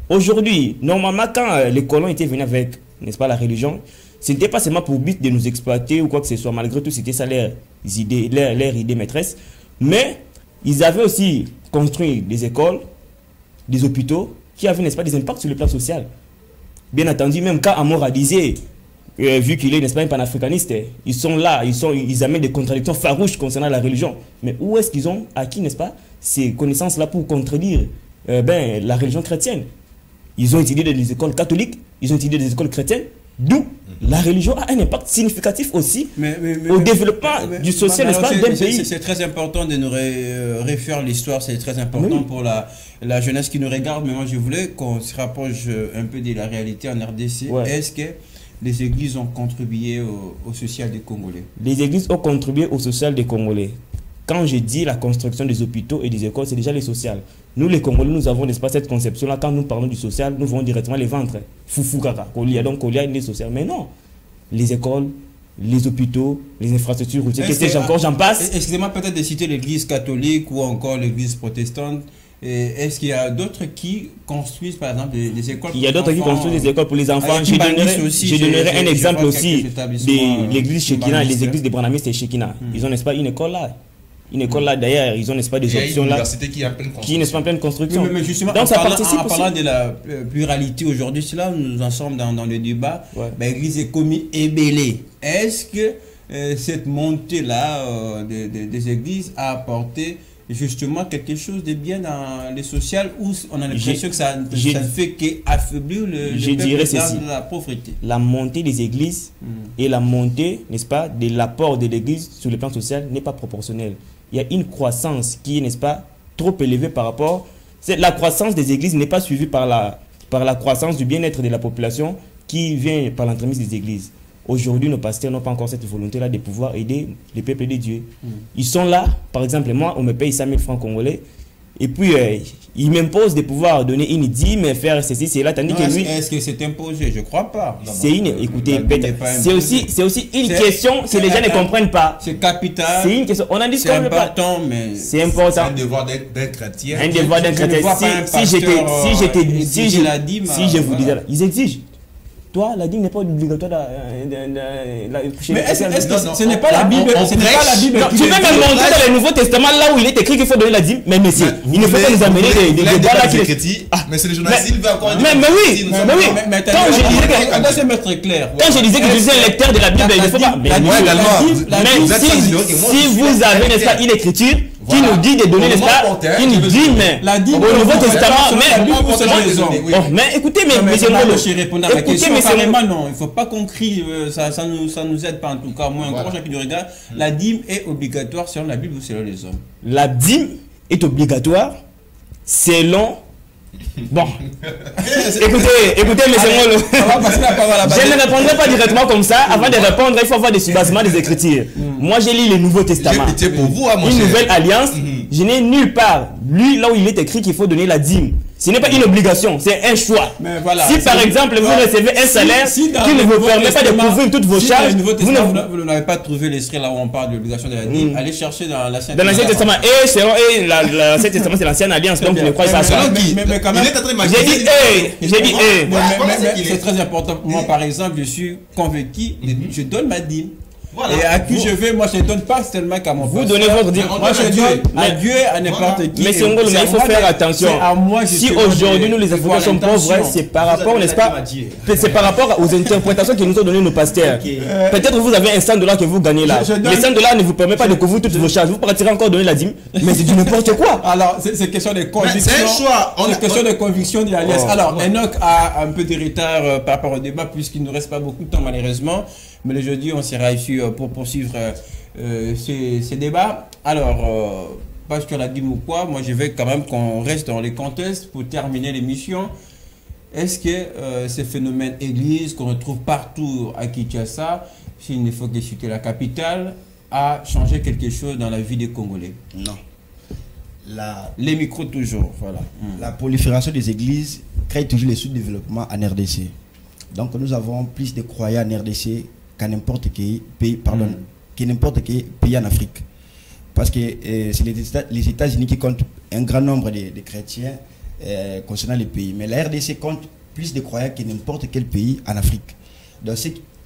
Aujourd'hui, normalement, quand les colons étaient venus avec, n'est-ce pas, la religion, ce n'était pas seulement pour but de nous exploiter ou quoi que ce soit. Malgré tout, c'était ça leur idée maîtresse. Mais ils avaient aussi construit des écoles, des hôpitaux qui avaient, n'est-ce pas, des impacts sur le plan social. Bien entendu, même quand Amora disait, vu qu'il est, n'est-ce pas, un panafricaniste, ils sont là, ils amènent des contradictions farouches concernant la religion. Mais où est-ce qu'ils ont acquis, n'est-ce pas, ces connaissances-là pour contredire la religion chrétienne? Ils ont étudié des écoles catholiques, ils ont étudié des écoles chrétiennes, D'où la religion a un impact significatif aussi au développement du social, n'est-ce pas, d'un pays. C'est très important de nous refaire l'histoire, c'est très important pour la jeunesse qui nous regarde, mais moi je voulais qu'on se rapproche un peu de la réalité en RDC. Est-ce que les églises ont contribué au social des Congolais? Les églises ont contribué au social des Congolais. Quand je dis la construction des hôpitaux et des écoles, c'est déjà les sociales. Nous, les Congolais, nous avons, n'est-ce pas, cette conception-là. Quand nous parlons du social, nous voyons directement les ventres. Foufou kaka, Kolia, donc Kolia, les sociales. Mais non. Les écoles, les hôpitaux, les infrastructures routières, j'en passe. Excusez-moi peut-être de citer l'église catholique ou encore l'église protestante. Est-ce qu'il y a d'autres qui construisent, par exemple, des écoles pour les enfants? Il y a d'autres qui construisent des écoles pour les enfants. Je donnerai un exemple aussi de l'église Shekina, les églises des Branamistes et Shekina. Ils ont, n'est-ce pas, une école là. Une école là, d'ailleurs, ils ont, n'est-ce pas, des options là. Qui n'est-ce pas en pleine construction. Mais justement, donc, ça participe en parlant de la pluralité aujourd'hui, c'est là où nous en sommes dans le débat. L'église est commis ébellée. Est-ce que cette montée-là des églises a apporté justement quelque chose de bien dans les sociales, où on a l'impression que ça ne fait qu'affaiblir le peuple dans la pauvreté? La montée des églises et la montée, n'est-ce pas, de l'apport de l'église sur le plan social n'est pas proportionnelle. Il y a une croissance qui est, n'est-ce pas, trop élevée par rapport... La croissance des églises n'est pas suivie par la croissance du bien-être de la population qui vient par l'entremise des églises. Aujourd'hui, nos pasteurs n'ont pas encore cette volonté-là de pouvoir aider les peuples de Dieu. Ils sont là, par exemple, moi, on me paye 5 000 francs congolais, et puis ils m'imposent de pouvoir donner une dîme, faire ceci, cela, tandis que lui... Est-ce que c'est imposé? Je ne crois pas. C'est une... Écoutez, c'est aussi une question que les gens ne comprennent pas. C'est capital. C'est une question. On en discute pas. C'est important, mais... C'est important. C'est un devoir d'un chrétien. Un devoir d'un chrétien. Si je vous disais, ils exigent. Toi, la dîme n'est pas obligatoire. Mais est-ce que ce n'est pas la Bible? Ce n'est pas la Bible. Tu peux même montrer dans le Nouveau Testament là où il est écrit qu'il faut donner la dîme. Mais monsieur, il ne faut pas nous amener des débats là qui... Mais c'est le journaliste, il va encore... Mais oui. Quand je disais que... On doit se mettre clair. Quand je disais que je suis un lecteur de la Bible, il ne faut pas... Mais si vous avez, n'est-ce pas, une écriture qui nous dit de donner, n'est-ce pas, une dîme au Nouveau Testament, mais écoutez, mais c'est moi je réponds à la question carrément non, il ne faut pas qu'on crie, ça nous aide pas en tout cas, moi encore chacun qui nous regarde, la dîme est obligatoire selon la Bible ou selon les hommes? La dîme est obligatoire selon... Bon, écoutez, monsieur Molo, je ne répondrai pas directement comme ça. Avant de répondre, il faut avoir des subassements des Écritures. Moi, j'ai lu le Nouveau Testament. Une nouvelle alliance. Je n'ai nulle part lu là où il est écrit qu'il faut donner la dîme. Ce n'est pas une obligation, c'est un choix. Voilà, si par exemple vous recevez un salaire qui ne vous permet pas de couvrir toutes vos charges, vous n'avez pas trouvé l'esprit là où on parle de l'obligation de la dîme, allez chercher dans l'Ancien Testament. Et l'Ancien Testament, c'est l'ancienne alliance, donc je ne crois pas à ça. Mais quand même, j'ai dit, c'est très important. Moi, par exemple, je suis convaincu, je donne ma dîme. Voilà. Et à qui je vais, moi je ne donne pas seulement qu'à mon Vous donnez votre dîme. Moi je donne à Dieu, à n'importe qui. Mais c'est Ngolo, mais il faut faire attention. Si aujourd'hui nous les Africains sommes pauvres, c'est par rapport, n'est-ce pas? C'est par rapport aux interprétations que nous ont donné nos pasteurs. Peut-être vous avez un $100 que vous gagnez là. Les $100 ne vous permettent pas de couvrir toutes vos charges. Vous partirez encore donner la dîme. Mais c'est du n'importe quoi. Alors c'est question de conviction. C'est un choix. C'est question de conviction de l'alliance. Alors Enoch a un peu de retard par rapport au débat puisqu'il ne nous reste pas beaucoup de temps malheureusement. Mais le jeudi, on sera ici pour poursuivre ces débats. Alors, Pasteur l'a dit ou quoi, moi je veux quand même qu'on reste dans les contextes pour terminer l'émission. Est-ce que ces phénomènes églises qu'on retrouve partout à Kinshasa, s'il ne faut que citer la capitale, a changé quelque chose dans la vie des Congolais? Non. Les micros toujours, voilà. La prolifération des églises crée toujours les sous-développements en RDC. Donc nous avons plus de croyants en RDC qu'à n'importe quel pays, pays en Afrique. Parce que c'est les États-Unis qui comptent un grand nombre de chrétiens concernant les pays. Mais la RDC compte plus de croyants que n'importe quel pays en Afrique. Donc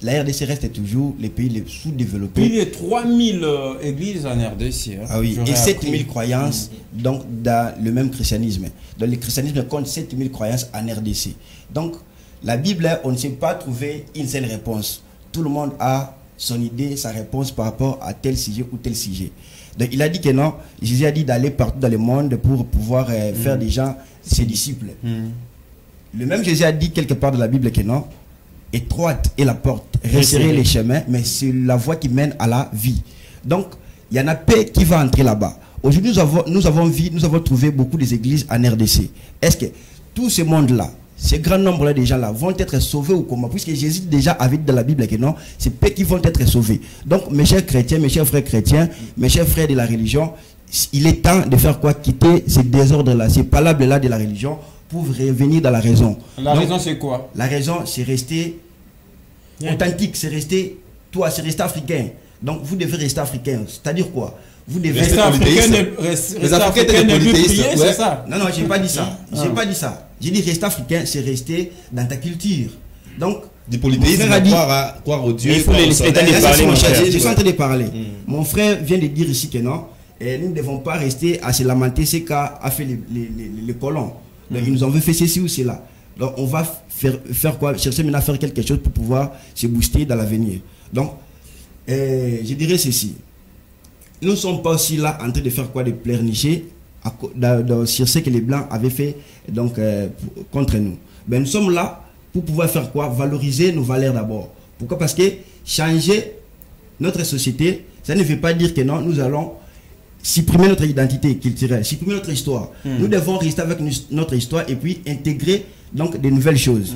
la RDC reste toujours les pays les sous-développés. Plus de 3000 églises en RDC. Hein, ah oui, et 7000 croyances donc, dans le même christianisme. Donc le christianisme compte 7000 croyances en RDC. Donc la Bible, on ne sait pas trouver une seule réponse. Tout le monde a son idée, sa réponse par rapport à tel sujet ou tel sujet. Donc il a dit que non, Jésus a dit d'aller partout dans le monde pour pouvoir faire des gens ses disciples. Le même Jésus a dit quelque part dans la Bible que non, étroite est la porte, resserrer les chemins, mais c'est la voie qui mène à la vie. Donc, il y en a peu qui va entrer là-bas. Aujourd'hui, nous avons trouvé beaucoup des églises en RDC. Est-ce que tout ce monde-là, ce grand nombre-là de gens-là vont être sauvés ou comment? Puisque Jésus déjà avait dit dans la Bible que non, c'est peu qui vont être sauvés. Donc, mes chers chrétiens, mes chers frères chrétiens, mes chers frères de la religion, il est temps de faire quoi? Quitter ce désordre-là, ces palabres-là de la religion pour revenir dans la raison. La raison, c'est quoi? La raison, c'est rester authentique, c'est rester africain. Donc, vous devez rester africain. C'est-à-dire quoi? Vous devez rester africain, c'est ça? Non, je n'ai pas dit ça. J'ai pas dit ça. J'ai dit rester africain, c'est rester dans ta culture. Donc, du polythéisme, croire au Dieu. Il faut les respecter. Je suis en train de parler. Mon frère vient de dire ici que non, et nous ne devons pas rester à se lamenter ce qu'a fait les colons. Donc, ils nous ont fait ceci ou cela. Donc, on va faire quoi? Chercher maintenant à faire quelque chose pour pouvoir se booster dans l'avenir. Donc, je dirais ceci. Nous ne sommes pas aussi là en train de faire quoi? De pleurnicher sur ce que les Blancs avaient fait donc, contre nous. Ben, nous sommes là pour pouvoir faire quoi? Valoriser nos valeurs d'abord. Pourquoi? Parce que changer notre société, ça ne veut pas dire que non, nous allons supprimer notre identité culturelle, supprimer notre histoire. Nous devons rester avec notre histoire et puis intégrer donc de nouvelles choses.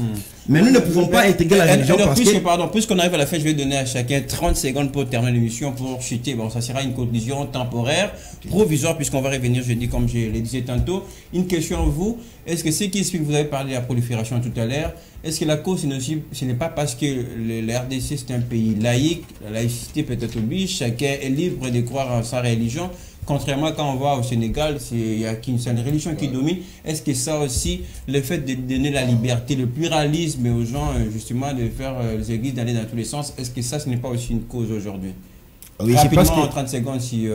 Mais nous ne pouvons pas intégrer la religion parce que... Puisqu'on arrive à la fin, je vais donner à chacun 30 secondes pour terminer l'émission, pour chuter. Bon, ça sera une conclusion temporaire, provisoire, puisqu'on va revenir jeudi, comme je le disais tantôt. Une question à vous. Est-ce que ce qui explique, vous avez parlé de la prolifération tout à l'heure, est-ce que la cause, ce n'est pas parce que le RDC, c'est un pays laïque, la laïcité peut-être oblige, chacun est libre de croire en sa religion. Contrairement quand on va au Sénégal, il y a qu'une seule religion qui domine. Est-ce que ça aussi, le fait de donner la liberté, le pluralisme aux gens, justement, de faire les églises d'aller dans tous les sens, est-ce que ça, ce n'est pas aussi une cause aujourd'hui? Oui, rapidement, en 30 secondes, si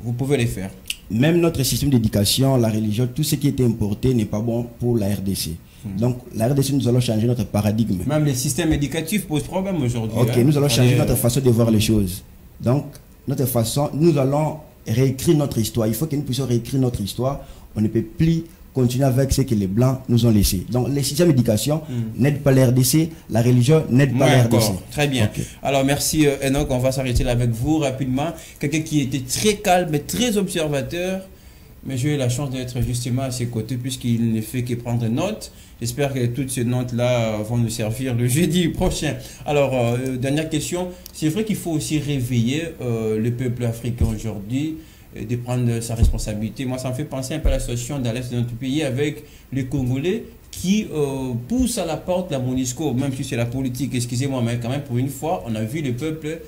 vous pouvez les faire. Même notre système d'éducation, la religion, tout ce qui était importé n'est pas bon pour la RDC. Donc, la RDC, nous allons changer notre paradigme. Même les systèmes éducatifs posent problème aujourd'hui. Ok, nous allons changer notre façon de voir les choses. Donc, notre façon, nous allons réécrire notre histoire. Il faut que nous puissions réécrire notre histoire. On ne peut plus continuer avec ce que les Blancs nous ont laissé. Donc, les systèmes d'éducation n'aident pas la RDC, la religion n'aide pas la RDC. Très bien. Okay. Alors, merci Enoch. On va s'arrêter là avec vous rapidement. Quelqu'un qui était très calme et très observateur, mais j'ai eu la chance d'être justement à ses côtés puisqu'il ne fait que prendre note. J'espère que toutes ces notes-là vont nous servir le jeudi prochain. Alors, dernière question. C'est vrai qu'il faut aussi réveiller le peuple africain aujourd'hui, de prendre sa responsabilité. Moi, ça me fait penser un peu à la situation dans l'Est de notre pays avec les Congolais qui poussent à la porte la MONUSCO, même si c'est la politique. Excusez-moi, mais quand même, pour une fois, on a vu le peuple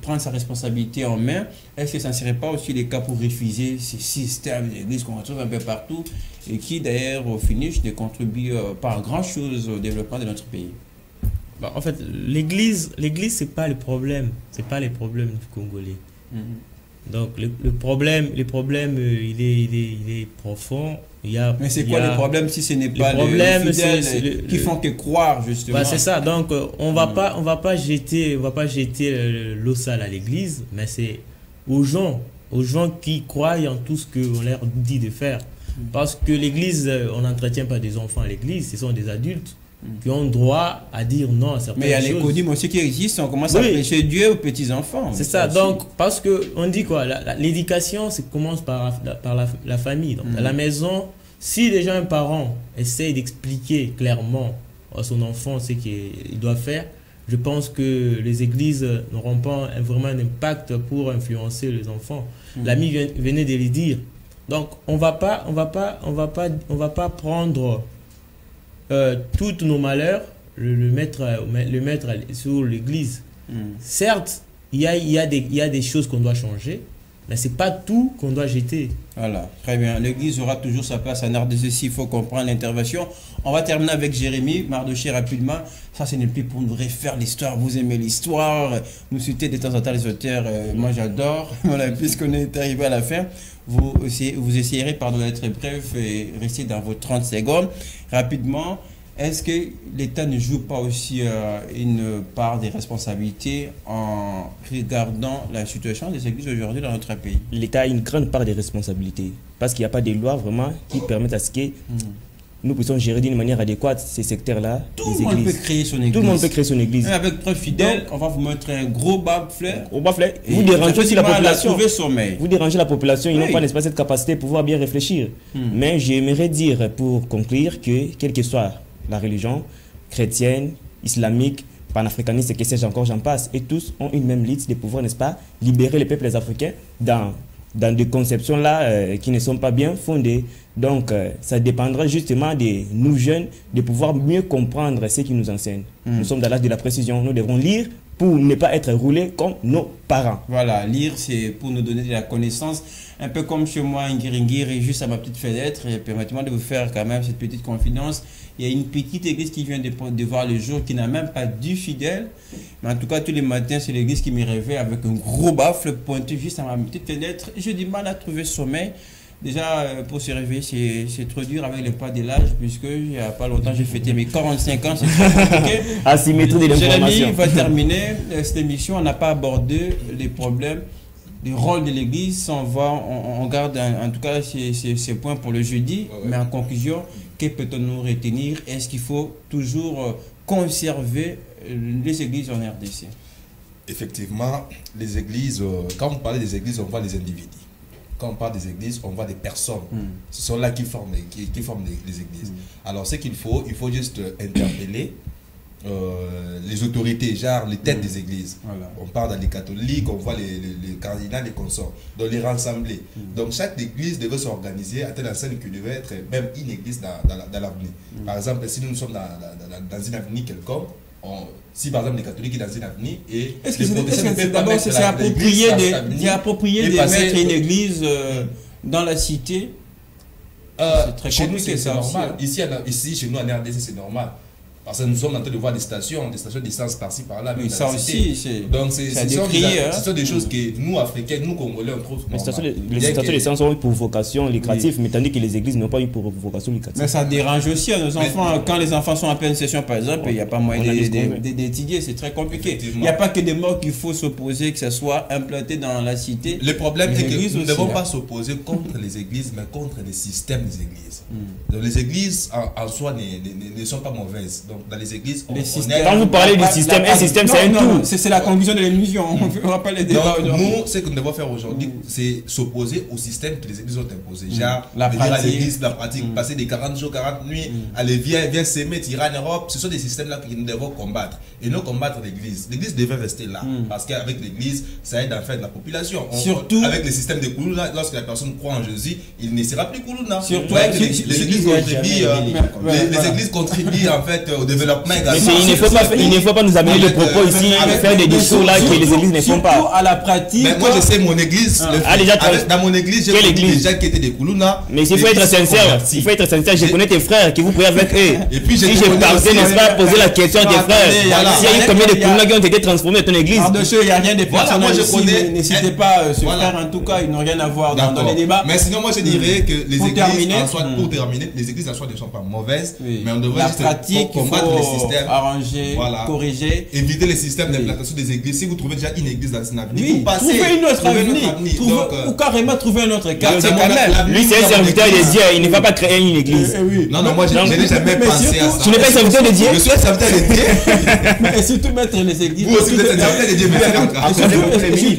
prendre sa responsabilité en main. Est-ce que ça ne serait pas aussi le cas pour refuser ces systèmes d'église qu'on retrouve un peu partout et qui d'ailleurs au finish ne contribuent pas grand-chose au développement de notre pays? Bah, en fait, l'église c'est pas le problème, c'est pas les problèmes congolais. Donc le problème il est profond. Mais c'est quoi le problème si ce n'est pas les fidèles qui font que croire justement? Bah, c'est ça. Donc on va pas jeter l'eau sale à l'église, mais c'est aux gens qui croient en tout ce qu'on leur dit de faire. Parce que l'église, on n'entretient pas des enfants à l'église, ce sont des adultes qui ont droit à dire non à certaines choses. Mais il y a les codymes aussi qui existent, on commence à prêcher Dieu aux petits-enfants. C'est ça, donc, parce qu'on dit quoi, l'éducation commence par la famille. Donc, à la maison, si déjà un parent essaie d'expliquer clairement à son enfant ce qu'il doit faire, je pense que les églises n'auront pas vraiment un impact pour influencer les enfants. L'ami venait de le dire. Donc, on va pas prendre tous nos malheurs, le mettre sur l'église. Certes, il y a des choses qu'on doit changer, mais c'est pas tout qu'on doit jeter. Voilà, très bien. L'église aura toujours sa place en RDC, il faut comprendre l'intervention. On va terminer avec Jérémy Mardoché rapidement. Ça, ce n'est plus pour nous refaire l'histoire. Vous aimez l'histoire, nous citer de temps en temps les auteurs. Moi, j'adore. Voilà, puisqu'on est arrivé à la fin, vous essayerez d'être bref et rester dans vos 30 secondes. Rapidement, est-ce que l'État ne joue pas aussi une part des responsabilités en regardant la situation des églises aujourd'hui dans notre pays? L'État a une grande part des responsabilités parce qu'il n'y a pas de loi vraiment qui permettent à ce que nous puissions gérer d'une manière adéquate ces secteurs-là. Tout le monde peut créer son église. Tout le monde peut créer son église. Même avec 3 fidèles, on va vous montrer un gros bas-fleur. Vous dérangez aussi la population. Sommeil. Vous dérangez la population, ils n'ont pas, n'est-ce pas, cette capacité de pouvoir bien réfléchir. Mais j'aimerais dire, pour conclure, que quelle que soit la religion, chrétienne, islamique, panafricaniste, et que sais-je encore, j'en passe, et tous ont une même lutte de pouvoir, n'est-ce pas, libérer les peuples africains dans des conceptions là qui ne sont pas bien fondées. Donc, ça dépendra justement de nous jeunes de pouvoir mieux comprendre ce qu'ils nous enseignent. Nous sommes dans l'âge de la précision. Nous devrons lire pour ne pas être roulés comme nos parents. Voilà, lire, c'est pour nous donner de la connaissance. Un peu comme chez moi, Nguiringiri, juste à ma petite fenêtre. Et permettez-moi de vous faire quand même cette petite confidence. Il y a une petite église qui vient de voir le jour, qui n'a même pas 10 fidèles. Mais en tout cas, tous les matins, c'est l'église qui me réveille avec un gros baffle pointé juste à ma petite fenêtre. J'ai du mal à trouver sommeil. Déjà, pour se réveiller, c'est trop dur avec le pas de l'âge, puisque il n'y a pas longtemps, j'ai fêté mes 45 ans, c'est très compliqué. Asymétrie de l'information. On va terminer cette émission. On n'a pas abordé les problèmes, le rôle de l'Église. On garde en tout cas ces points pour le jeudi. Mais en conclusion, que peut-on nous retenir? Est-ce qu'il faut toujours conserver les églises en RDC? Effectivement, les églises, quand on parle des églises, on voit les individus. Quand on parle des églises, on voit des personnes. Ce sont là qui forment les églises. Alors, ce qu'il faut juste interpeller les autorités, genre les têtes des églises. Voilà. On parle dans les catholiques, on voit les cardinals, les consorts, donc les rassembler. Donc, chaque église devait s'organiser à telle enseigne qu'il devait être même une église dans l'avenir. Par exemple, si nous sommes dans une avenir quelconque, si par exemple les catholiques sont dans une avenir et est-ce que c'est approprié de mettre une église dans la cité? C'est très chez nous c'est normal. Ici chez nous en RDC c'est normal. Parce que nous sommes en train de voir des stations d'essence par-ci par-là. Oui, ça aussi, donc ce sont des choses que nous, Africains, nous, Congolais, on trouve normales. Les stations d'essence ont eu pour vocation lucrative, mais tandis que les églises n'ont pas eu pour vocation lucrative. Mais ça dérange aussi à nos enfants. Quand les enfants sont en pleine session, par exemple, il n'y a pas moyen d'étudier, c'est très compliqué. Il n'y a pas que des morts qu'il faut s'opposer, que ça soit implanté dans la cité. Le problème, c'est que nous ne devons pas s'opposer contre les églises, mais contre les systèmes des églises. Donc, les églises, en soi, ne sont pas mauvaises. Donc, dans les églises, quand vous parlez du système, un système, c'est un tout. C'est la conclusion de l'émission. On va pas les débats aujourd'hui. Nous, ce que nous devons faire aujourd'hui, c'est s'opposer au système que les églises ont imposé. Genre, la pratique, passer des 40 jours, 40 nuits, aller, viens s'aimer, tirer en Europe. Ce sont des systèmes-là que nous devons combattre. Et non combattre l'église. L'église devait rester là. Parce qu'avec l'église, ça aide en fait la population. Surtout avec le système de Koulouna, lorsque la personne croit en Jésus, il ne sera plus Koulouna. Surtout les églises contribuent en fait au développement également. Mais il ne faut pas nous amener le propos ici, faire des discours là que les églises ne font pas. À la pratique. Mais moi je sais mon église. Dans mon église, j'ai des gens qui étaient des Koulouna. Mais il faut être sincère. Il faut être sincère. Je connais tes frères qui vous priez avec eux. Et puis si j'ai pensé, n'est-ce pas, poser la question à tes frères. S'il y a eu combien de Koulouna qui ont été transformés dans ton église? Il n'y a rien de personnel ici. N'hésitez pas à se faire en tout cas, ils n'ont rien à voir dans les débats. Mais sinon, moi je dirais que les églises en soi, pour terminer, les églises en soi ne sont pas mauvaises, mais on devrait juste combattre les systèmes, arranger, corriger, éviter les systèmes d'implantation des églises. Si vous trouvez déjà une église dans une avenue, oui, trouvez une autre avenue, ou carrément trouver un autre quartier. Lui c'est un serviteur de Dieu, il ne va pas créer une église. Non, moi je n'ai jamais pensé à ça. Tu n'es pas un serviteur de Dieu? Je suis un serviteur de Dieu. Et surtout mettre les églises. Vous aussi vous êtes un serviteur de Dieu.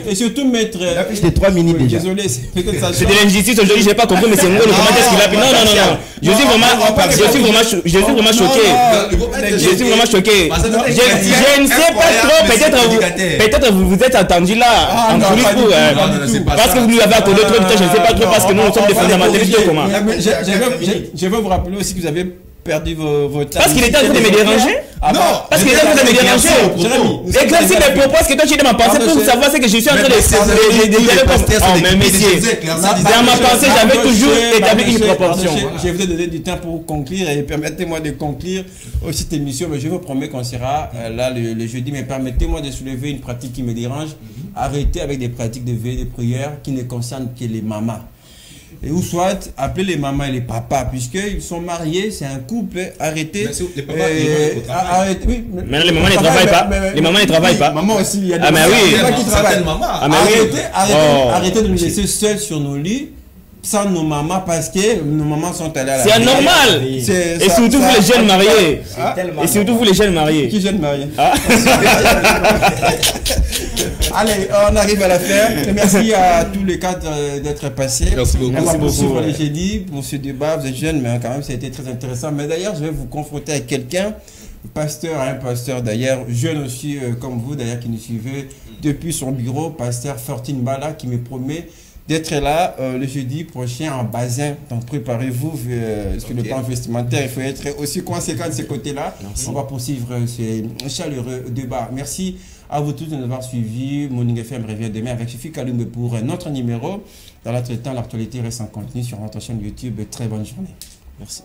Et surtout mettre. J'étais 3 minutes déjà. Désolé, c'est de l'injustice aujourd'hui, je n'ai pas compris, mais c'est moi le commentaire qu'il a fait. Non. Je suis vraiment choqué. Je suis vraiment choqué. Je ne sais pas trop, peut-être vous vous êtes attendu là, en coulisses, parce que vous nous avez accordé trop de temps, je ne sais pas trop, parce que nous sommes des fondamentalistes comment. Je veux vous rappeler aussi que vous avez perdu vos temps. Parce qu'il était en train de me déranger. Non, parce qu'il était en train de me déranger. Éclaircis mes propos, parce que toi tu es dans ma pensée pour savoir ce que je suis en train de dire. Oh, mais messieurs, dans ma pensée, j'avais toujours établi une proportion. Je vais vous donner du temps pour conclure et permettez-moi de conclure aussi cette émission. Mais je vous promets qu'on sera là le jeudi. Mais permettez-moi de soulever une pratique qui me dérange. Arrêtez avec des pratiques de veille de prière qui ne concernent que les mamans. Et ou soit appeler les mamans et les papas, puisqu'ils sont mariés, c'est un couple, arrêtez. Les papas, arrêtez, oui. Mais les mamans ne travaillent pas. Les mamans ne travaillent pas. Maman aussi, il y a des mamans qui travaillent. Arrêtez de nous laisser seuls sur nos lits. sans nos mamans parce que nos mamans sont allées à la C'est anormal. Et surtout vous les jeunes mariés. Et surtout vous les jeunes mariés. Qui jeunes mariés? Ah. Allez, on arrive à la fin. Merci à tous les cadres d'être passés. Merci beaucoup. On va poursuivre beaucoup. les jeudis pour ce débat. Vous êtes jeunes, mais quand même, ça a été très intéressant. Mais d'ailleurs, je vais vous confronter avec quelqu'un, un pasteur d'ailleurs, jeune aussi comme vous, d'ailleurs, qui nous suivait depuis son bureau, pasteur Fortune Bala, qui me promet d'être là le jeudi prochain en Bazin. Donc préparez-vous sur le plan vestimentaire. Il faut être aussi conséquent de ce côté-là. On va poursuivre ces chaleureux débats. Merci à vous tous de nous avoir suivis. Morning FM revient demain avec Fifi Kaloumbe pour un autre numéro. Dans l'autre temps, l'actualité reste en continu sur notre chaîne YouTube. Très bonne journée. Merci.